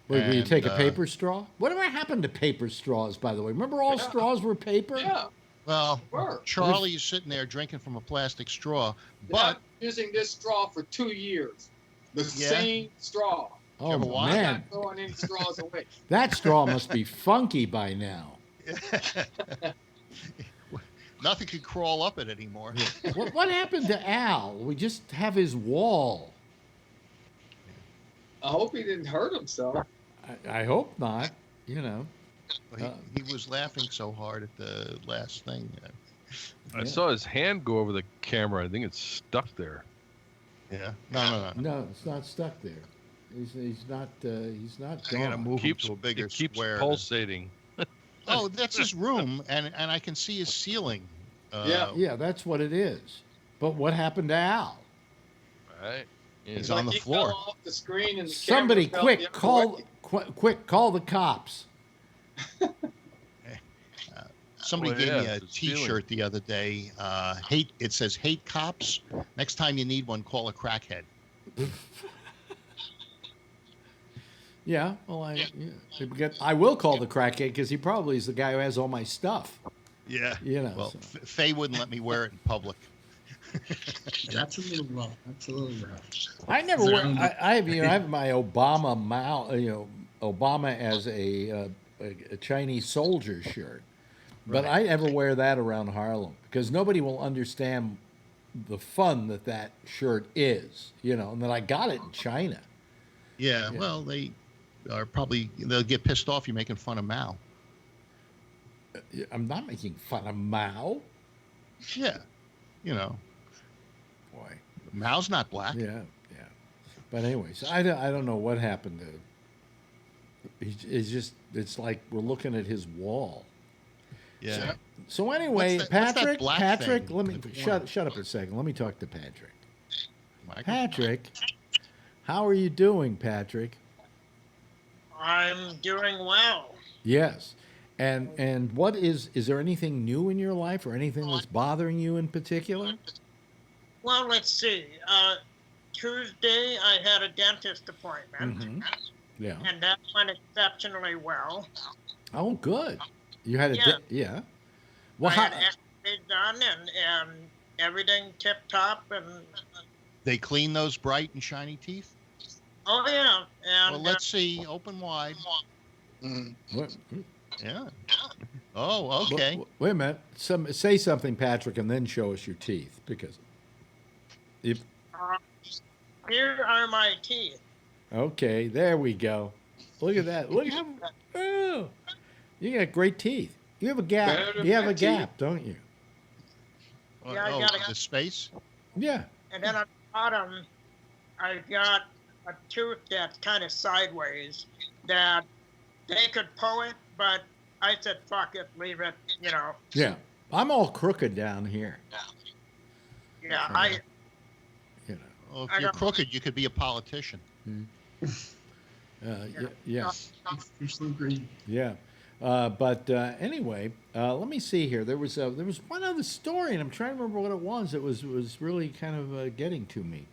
Wait, will you And, take a paper straw? Whatever happened to paper straws, by the way? Remember all straws were paper? Yeah. Well, Sure. Charlie is sitting there drinking from a plastic straw, But but using this straw for 2 years, the Yeah. same straw. Oh, ever watch I'm man. not throwing any straws away. That straw must be funky by now. nothing could crawl up it anymore. What happened to Al? We just have his wall. I hope he didn't hurt himself. I hope not, you know. He was laughing so hard at the last thing. I saw his hand go over the camera. I think it's stuck there. Yeah. No. No, it's not stuck there. He's not I gotta gone. move him to a bigger It keeps square. pulsating. Oh, that's his room, and I can see his ceiling. Yeah. Yeah, that's what it is. But what happened to Al? Right. He's It's on like the he floor. fell off the screen and the Somebody camera fell the quick other way. quick call the cops. Somebody Oh, gave yeah, me a it's his feeling. T-shirt the other day. Hate. It says "Hate cops." Next time you need one, call a crackhead. Yeah, well, I will call the crackhead because he probably is the guy who has all my stuff. Yeah. You know, Well, so. Faye wouldn't let me wear it in public. That's a little rough. That's a little rough. I never wear. I have my Obama Obama as a Chinese soldier shirt, but I never wear that around Harlem because nobody will understand the fun that shirt is, you know, and that I got it in China. Yeah. Well, they are probably they'll get pissed off you making fun of Mao. I'm not making fun of Mao. Yeah. You know, Boy. Mao's not black. Yeah. But anyways, I don't know what happened to. It's like we're looking at his wall. Yeah. So anyway, What's that Patrick, black Patrick, thing let me at the shut up a second. Let me talk to Patrick. Michael? Patrick, how are you doing, Patrick? I'm doing well. Yes. And what is there anything new in your life or anything that's bothering you in particular? Well, let's see. Tuesday, I had a dentist appointment, Mhm. Yeah. and that went exceptionally well. Oh, good. You had a Yeah. yeah. Well, I how, had X-rays done and everything tip top, and They clean those bright and shiny teeth. oh yeah, and Well, let's see. Open wide. what, Yeah. Oh, okay. wait a minute. Say something, Patrick, and then show us your teeth because if here are my teeth. okay, there we go. Look at that. Look how oh, you got great teeth. You have a gap. Better than You have a my teeth. gap, don't you? Yeah, I Oh, got it. the space. Yeah. And then on the bottom, I've got a tooth that's kind of sideways that they could pull it, but I said, fuck it, leave it, you know. Yeah. I'm all crooked down here. Yeah, I You know. Well, if I you're got- crooked, you could be a politician. Yeah. Officially agreed. Yeah. But anyway, let me see here. There was one other story, and I'm trying to remember what it was. It was really kind of getting to me.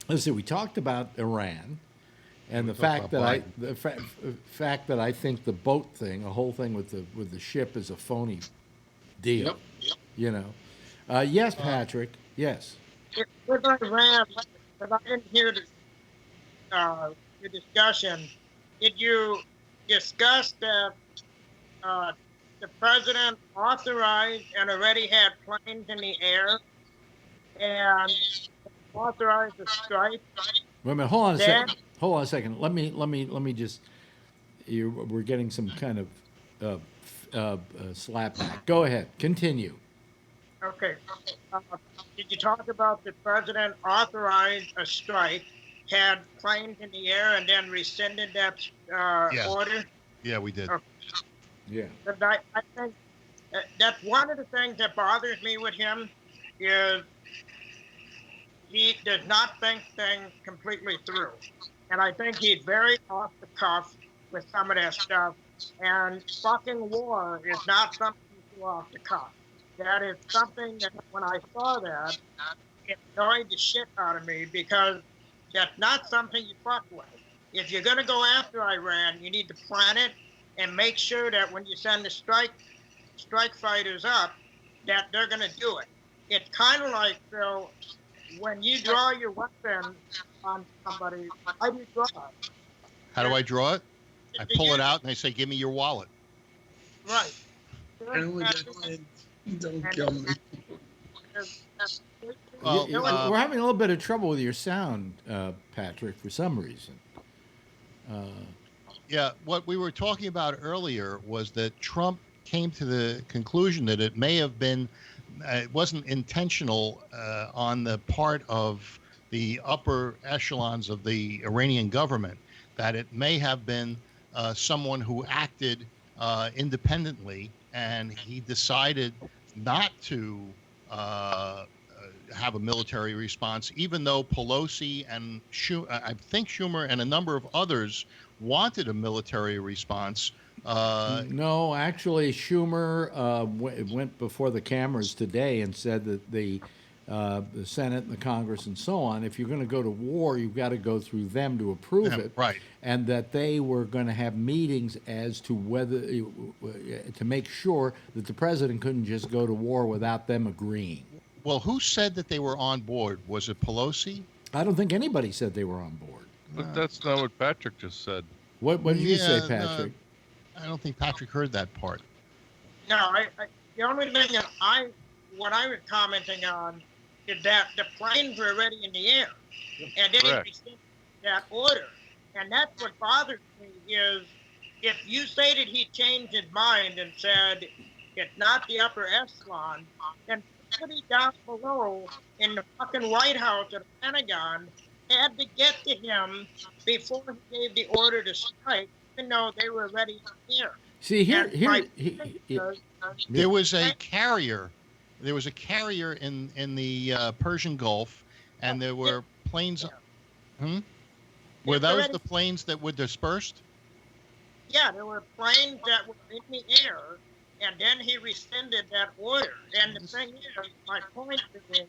Let's see. We talked about Iran, and the fact that fact that I think the boat thing, the whole thing with the ship, is a phony deal. Yep. You know. Yes, Patrick. Yes. with Iran, but I didn't hear the discussion. Did you discuss that the president authorized and already had planes in the air and authorized a strike? Wait a minute. Hold on a Then- second. Hold on a second. Let me just. We're getting some kind of slapback. Go ahead. Continue. Okay. Uh, did you talk about the president authorized a strike, had planes in the air, and then rescinded that Yeah. order? Yeah, we did. Okay. Yeah. But I think that's one of the things that bothers me with him is he does not think things completely through. And I think he's very off the cuff with some of that stuff. And fucking war is not something you do off the cuff. That is something that when I saw that, it annoyed the shit out of me because that's not something you fuck with. If you're going to go after Iran, you need to plan it and make sure that when you send the strike fighters up, that they're going to do it. It's kind of like, Phil, when you draw your weapon on somebody, how do you draw it? How do I draw it? I Do pull you- it out and I say, "Give me your wallet." Right. Don't kill me. Well, We're having a little bit of trouble with your sound, Patrick, for some reason. Yeah, what we were talking about earlier was that Trump came to the conclusion that it may have been, it wasn't intentional on the part of the upper echelons of the Iranian government, that it may have been someone who acted independently, and he decided not to have a military response, even though Pelosi and I think Schumer and a number of others wanted a military response. No, actually, Schumer went before the cameras today and said that the Senate and the Congress and so on, if you're going to go to war, you've got to go through them to approve it. Right. And that they were going to have meetings as to whether, to make sure that the president couldn't just go to war without them agreeing. Well, who said that they were on board? Was it Pelosi? I don't think anybody said they were on board. But that's not what Patrick just said. What did you say, Yeah, Patrick? I don't think Patrick heard that part. No, the only thing that what I was commenting on is that the planes were already in the air, and then he Correct. rescinded that order. And that's what bothers me is if you say that he changed his mind and said it's not the upper echelon, then somebody down below in the fucking White House or the Pentagon had to get to him before he gave the order to strike, even though they were already in the air. See, here, There was a carrier. There was a carrier in the Persian Gulf, and there were planes. Were those the planes that were dispersed? Yeah, there were planes that were in the air, and then he rescinded that order. And the thing is, my point is,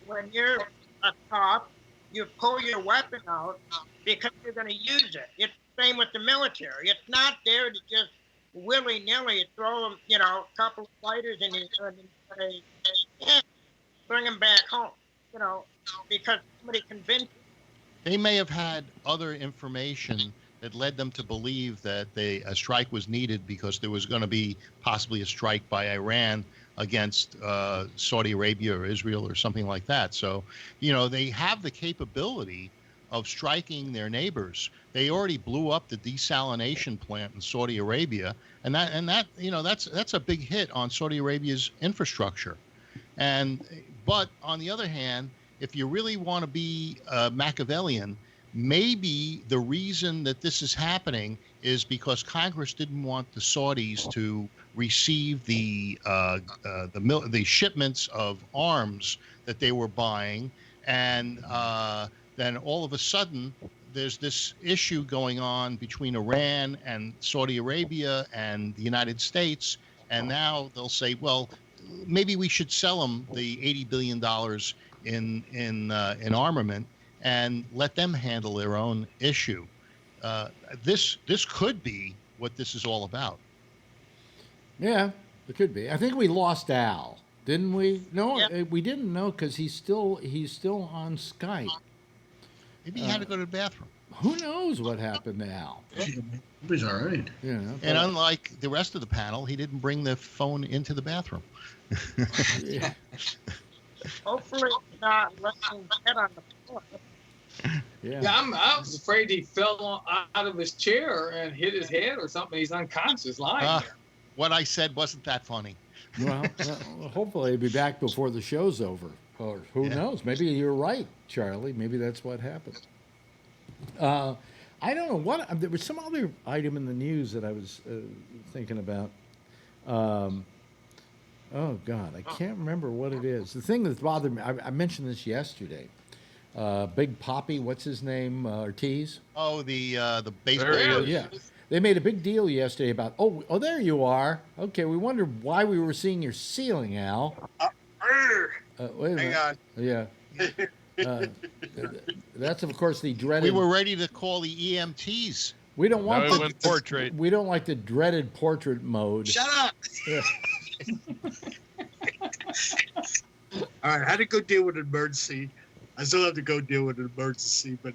when you're a cop, you pull your weapon out because you're going to use it. It's the same with the military. It's not there to just willy-nilly throw them, a couple of fighters in and say, yeah, bring them back home, because somebody convinced you. They may have had other information that led them to believe that a strike was needed because there was going to be possibly a strike by Iran against Saudi Arabia or Israel or something like that. So, they have the capability of striking their neighbors. They already blew up the desalination plant in Saudi Arabia, and that's a big hit on Saudi Arabia's infrastructure. But on the other hand, if you really want to be Machiavellian, maybe the reason that this is happening is because Congress didn't want the Saudis to receive the shipments of arms that they were buying, and then all of a sudden there's this issue going on between Iran and Saudi Arabia and the United States, and now they'll say, well, maybe we should sell them the $80 billion in armament and let them handle their own issue. This could be what this is all about. Yeah, it could be. I think we lost Al, didn't we? No, Yeah. we didn't know because he's still on Skype. Maybe he had to go to the bathroom. Who knows what happened to Al? He's all right. Yeah, And unlike the rest of the panel, he didn't bring the phone into the bathroom. yeah. Hopefully not letting head on the floor. Yeah. Yeah, I was afraid he fell out of his chair and hit his head or something. He's unconscious lying there. What I said wasn't that funny. Well, hopefully he'll be back before the show's over. Or who knows? Maybe you're right, Charlie. Maybe that's what happened. I don't know what. There was some other item in the news that I was thinking about. Oh God, I can't remember what it is. The thing that's bothered me. I mentioned this yesterday. Big Poppy, what's his name? Ortiz. Oh, the baseball. Yeah. They made a big deal yesterday about, oh, there you are. Okay, we wondered why we were seeing your ceiling, Al. Wait a minute. Hang on. Yeah. That's, of course, the dreaded... We were ready to call the EMTs. We don't want the portrait. We don't like the dreaded portrait mode. Shut up. Yeah. All right, I had to go deal with an emergency. I still have to go deal with an emergency, but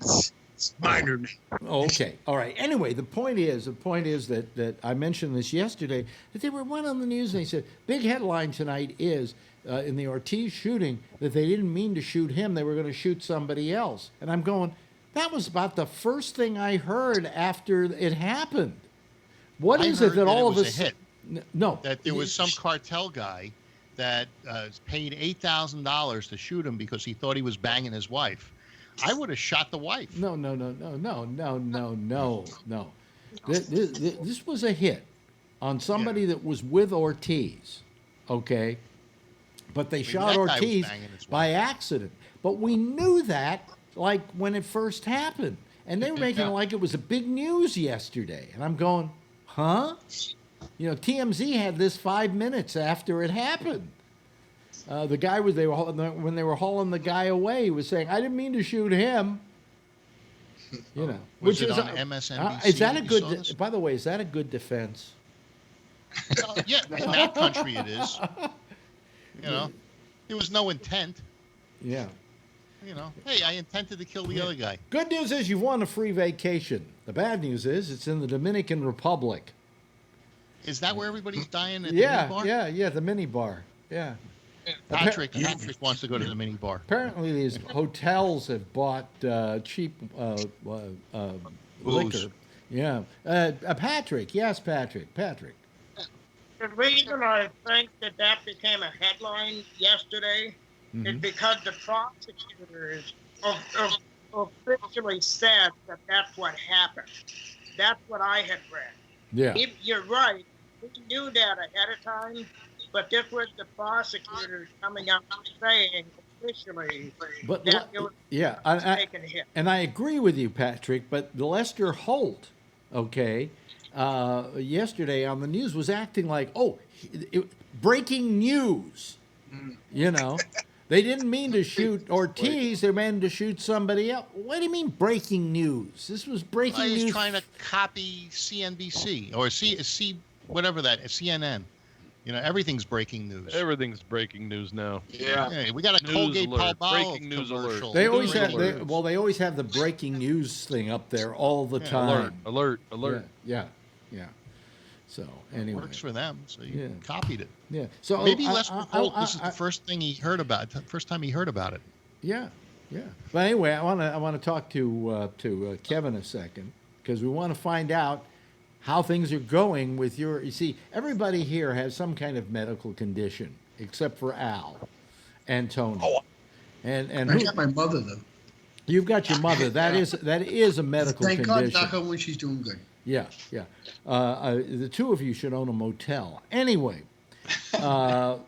it's minor now. Okay. All right. Anyway, the point is that I mentioned this yesterday, that they went on the news and they said, big headline tonight is in the Ortiz shooting that they didn't mean to shoot him. They were going to shoot somebody else. And I'm going, that was about the first thing I heard after it happened. What is it that all of us... No. That there was some cartel guy that paid $8,000 to shoot him because he thought he was banging his wife. I would have shot the wife. No. This was a hit on somebody that was with Ortiz, okay? But they shot Ortiz by accident. But we knew that, like, when it first happened. And they were making it like it was a big news yesterday. And I'm going, huh? You know, TMZ had this 5 minutes after it happened. The guy was when they were hauling the guy away, he was saying, "I didn't mean to shoot him." You know, was it on MSNBC? Is that a good? By the way, is that a good defense? Yeah, in that country it is. You know, there was no intent. Yeah. You know, hey, I intended to kill the other guy. Good news is you've won a free vacation. The bad news is it's in the Dominican Republic. Is that where everybody's dying at the mini bar? Yeah, the mini bar. Yeah. Patrick wants to go to the mini bar. Apparently, these hotels have bought cheap liquor. Yeah. Patrick. Yes, Patrick. The reason I think that became a headline yesterday is because the prosecutors officially said that that's what happened. That's what I had read. Yeah. You're right. We knew that ahead of time, but this was the prosecutors coming out and saying officially that it was taking a hit. And I agree with you, Patrick, but Lester Holt, yesterday on the news was acting like, breaking news. You know, they didn't mean to shoot Ortiz, they meant to shoot somebody else. What do you mean breaking news? This was breaking news. He's trying to copy CNBC or whatever that is, CNN. You know, everything's breaking news. Everything's breaking news now. Yeah, we got a Colgate Palmolive breaking news commercial. They always have the breaking news thing up there all the time. Alert. Yeah. So anyway, it works for them. So you copied it. Yeah. So maybe Lester Holt. This is the first thing he heard about. First time he heard about it. Yeah. But anyway, I want to talk to Kevin a second because we want to find out how things are going with your. You see, everybody here has some kind of medical condition except for Al and Tony. And I got my mother though. You've got your mother. That is a medical condition. Thank God, knock on wood, she's doing good. Yeah. The two of you should own a motel. Anyway, I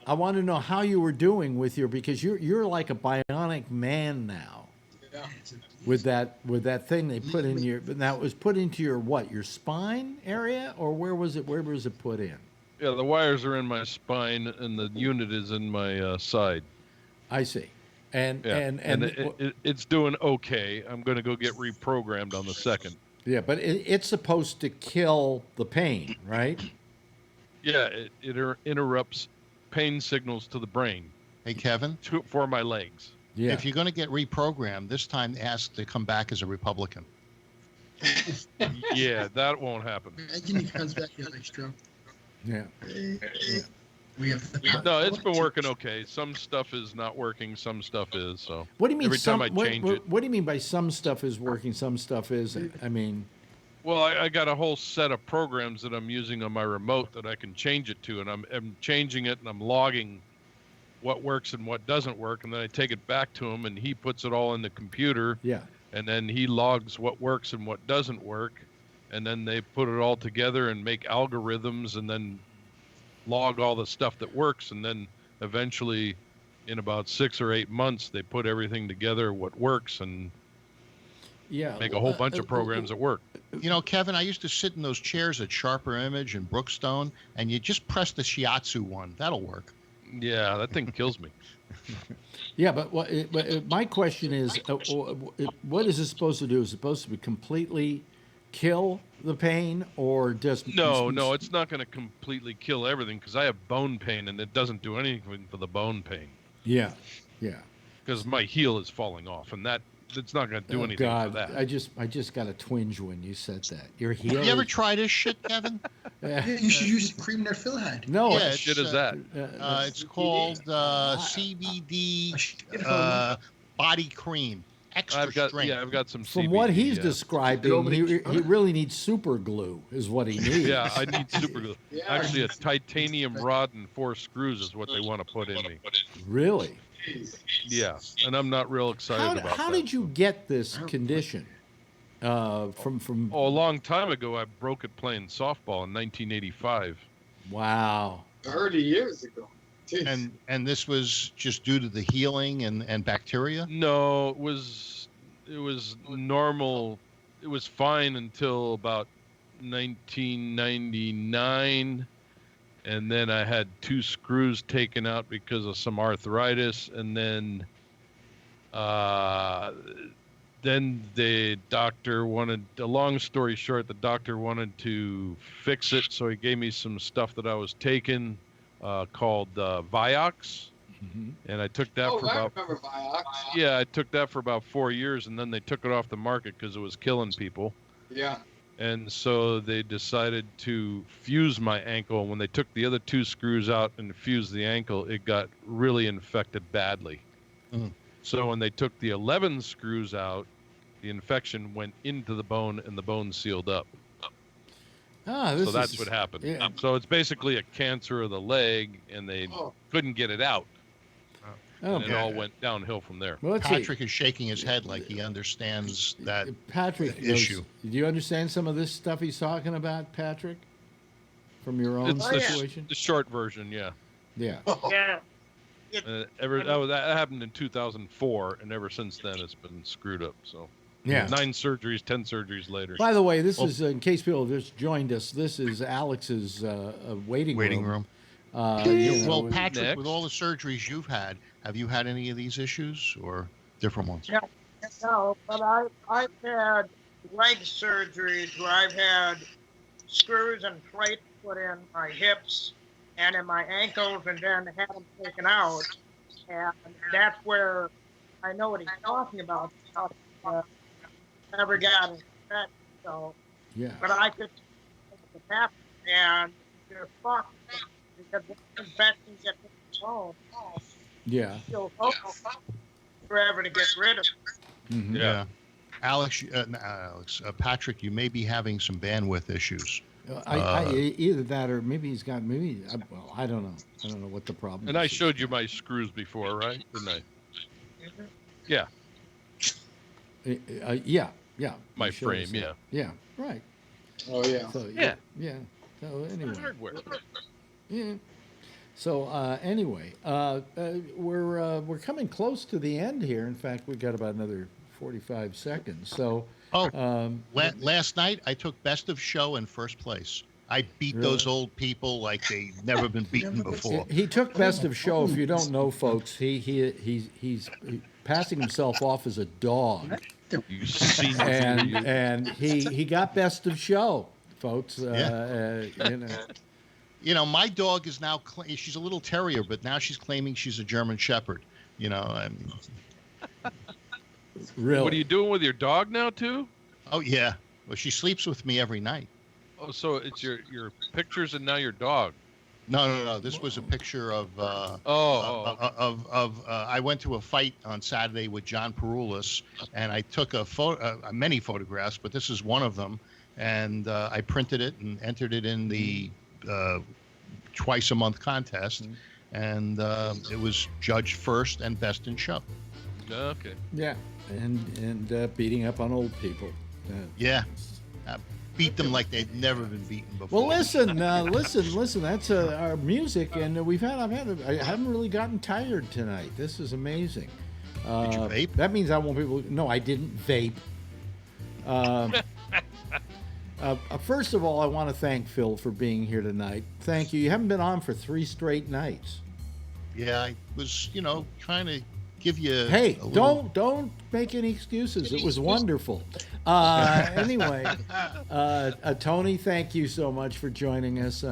want to know how you were doing with because you're like a bionic man now. Yeah. With that thing they put in your, now it was put into your spine area, or where was it put in? Yeah, the wires are in my spine and the unit is in my side. I see. And it's doing okay. I'm going to go get reprogrammed on the 2nd. Yeah, but it's supposed to kill the pain, right? Yeah, it interrupts pain signals to the brain. Hey, Kevin? For my legs. Yeah. If you're going to get reprogrammed, this time ask to come back as a Republican. Yeah, that won't happen. Imagine he comes back with like stroke. Yeah. No, it's been working okay. Some stuff is not working, some stuff is. So what do you mean? Every time I change it. What do you mean by some stuff is working, some stuff isn't? I mean, Well, I got a whole set of programs that I'm using on my remote that I can change it to, and I'm changing it and I'm logging what works and what doesn't work, and then I take it back to him and he puts it all in the computer. Yeah. And then he logs what works and what doesn't work, and then they put it all together and make algorithms and then log all the stuff that works, and then eventually in about 6 or 8 months they put everything together what works and make a whole bunch of programs that work. You know, Kevin, I used to sit in those chairs at Sharper Image and Brookstone, and you just press the shiatsu one. That'll work. Yeah, that thing kills me. Yeah, but my question is, what is it supposed to do? Is it supposed to be completely kill the pain, or just... No, it's not going to completely kill everything, because I have bone pain, and it doesn't do anything for the bone pain. Yeah. Because my heel is falling off, and it's not going to do anything for that. I just got a twinge when you said that. Your heel. Have you ever tried this shit, Kevin? Yeah, you should use the cream that Phil had. No, Yeah, What shit is that? It's called CBD body cream. Extra strength. I've got some from CBD, what he's yeah. describing, he really needs super glue, is what he needs. Yeah, I need super glue. Actually, a titanium rod and 4 screws is what they want to put in me. Really? Yeah, and I'm not real excited about that. How did you get this condition? From a long time ago, I broke it playing softball in 1985. Wow. 30 years ago. Jeez. And this was just due to the healing and bacteria? No, it was normal. It was fine until about 1999, and then I had 2 screws taken out because of some arthritis, and then the doctor wanted, a long story short, the doctor wanted to fix it, so he gave me some stuff that I was taking called Vioxx, and I took that for I about... remember Vioxx. Yeah, I took that for about 4 years, and then they took it off the market because it was killing people. Yeah. And so they decided to fuse my ankle. And when they took the other 2 screws out and fused the ankle, it got really infected badly. So when they took the 11 screws out, the infection went into the bone and the bone sealed up. So that's what happened. Yeah. So it's basically a cancer of the leg, and they couldn't get it out. And it all went downhill from there. Well, Patrick is shaking his head like he understands that Patrick issue. Do you understand some of this stuff he's talking about, Patrick? From your own situation? The short version, yeah. Yeah. Yeah. That happened in 2004, and ever since then it's been screwed up. So, 9 surgeries, 10 surgeries later. By the way, this is, in case people have just joined us, this is Alex's waiting room. Well, Patrick, with all the surgeries you've had, have you had any of these issues or different ones? No, but I've had leg surgeries where I've had screws and plates put in my hips and in my ankles, and then had them taken out. And that's where I know what he's talking about. Never got it. So, yeah. But I could make it happen, and you're fucked because the infection gets in the bone. Yeah. You'll forever to get rid of it. Yeah. Alex, Patrick, you may be having some bandwidth issues. Either that, or maybe he's got well, I don't know. I don't know what the problem is. And I showed you my screws before, right? Didn't I? Yeah. Yeah. My frame, yeah. Yeah. Right. Oh yeah. So, yeah. So anyway. Hardware. Yeah. So anyway, we're coming close to the end here. In fact, we got about another 45 seconds. So. Last night I took best of show in first place. I beat those old people like they've never been beaten before. He took best of show. If you don't know, folks, he's passing himself off as a dog. You see, and he got best of show, folks. You know, my dog is now she's a little terrier, but now she's claiming she's a German Shepherd. You know, really. What are you doing with your dog now too? Oh yeah, well she sleeps with me every night. Oh, so it's your pictures and now your dog. No. This was a picture of. I went to a fight on Saturday with John Peroulis, and I took many photographs, but this is one of them. and I printed it and entered it in the twice a month contest, and it was judged first and best in show. Okay. Yeah, and beating up on old people. Yeah, beat them like they'd never been beaten before. Well, listen. That's our music, and I haven't really gotten tired tonight. This is amazing. Did you vape? That means I won't be able. No, I didn't vape. First of all, I want to thank Phil for being here tonight. Thank you. You haven't been on for 3 straight nights. Yeah, I was, trying to give you. Hey, a little... don't make any excuses. It was wonderful. Anyway, Tony, thank you so much for joining us.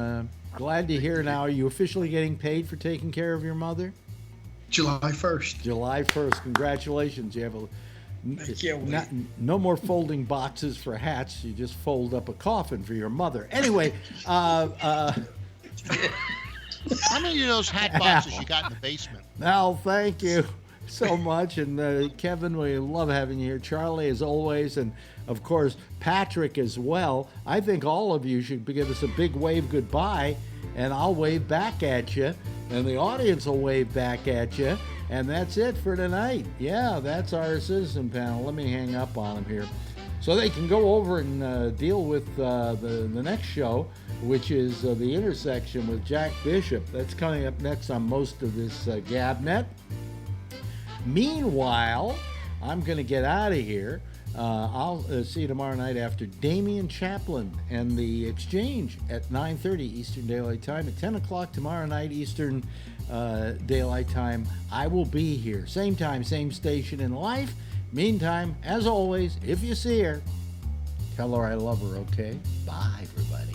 Glad to hear now. Are you officially getting paid for taking care of your mother? July 1st. July 1st. Congratulations. You have no more folding boxes for hats. You just fold up a coffin for your mother. Anyway, how many of those hat boxes you got in the basement? Al, thank you so much. And Kevin, we love having you here. Charlie, as always. And, of course, Patrick as well. I think all of you should give us a big wave goodbye, and I'll wave back at you, and the audience will wave back at you. And that's it for tonight. Yeah, that's our citizen panel. Let me hang up on them here. So they can go over and deal with the next show, which is The Intersection with Jack Bishop. That's coming up next on most of this GabNet. Meanwhile, I'm going to get out of here. I'll see you tomorrow night after Damian Chaplin and The Exchange at 9:30 Eastern Daylight Time. At 10 o'clock tomorrow night Eastern Daylight Time, I will be here. Same time, same station in life. Meantime, as always, if you see her, tell her I love her, okay? Bye, everybody.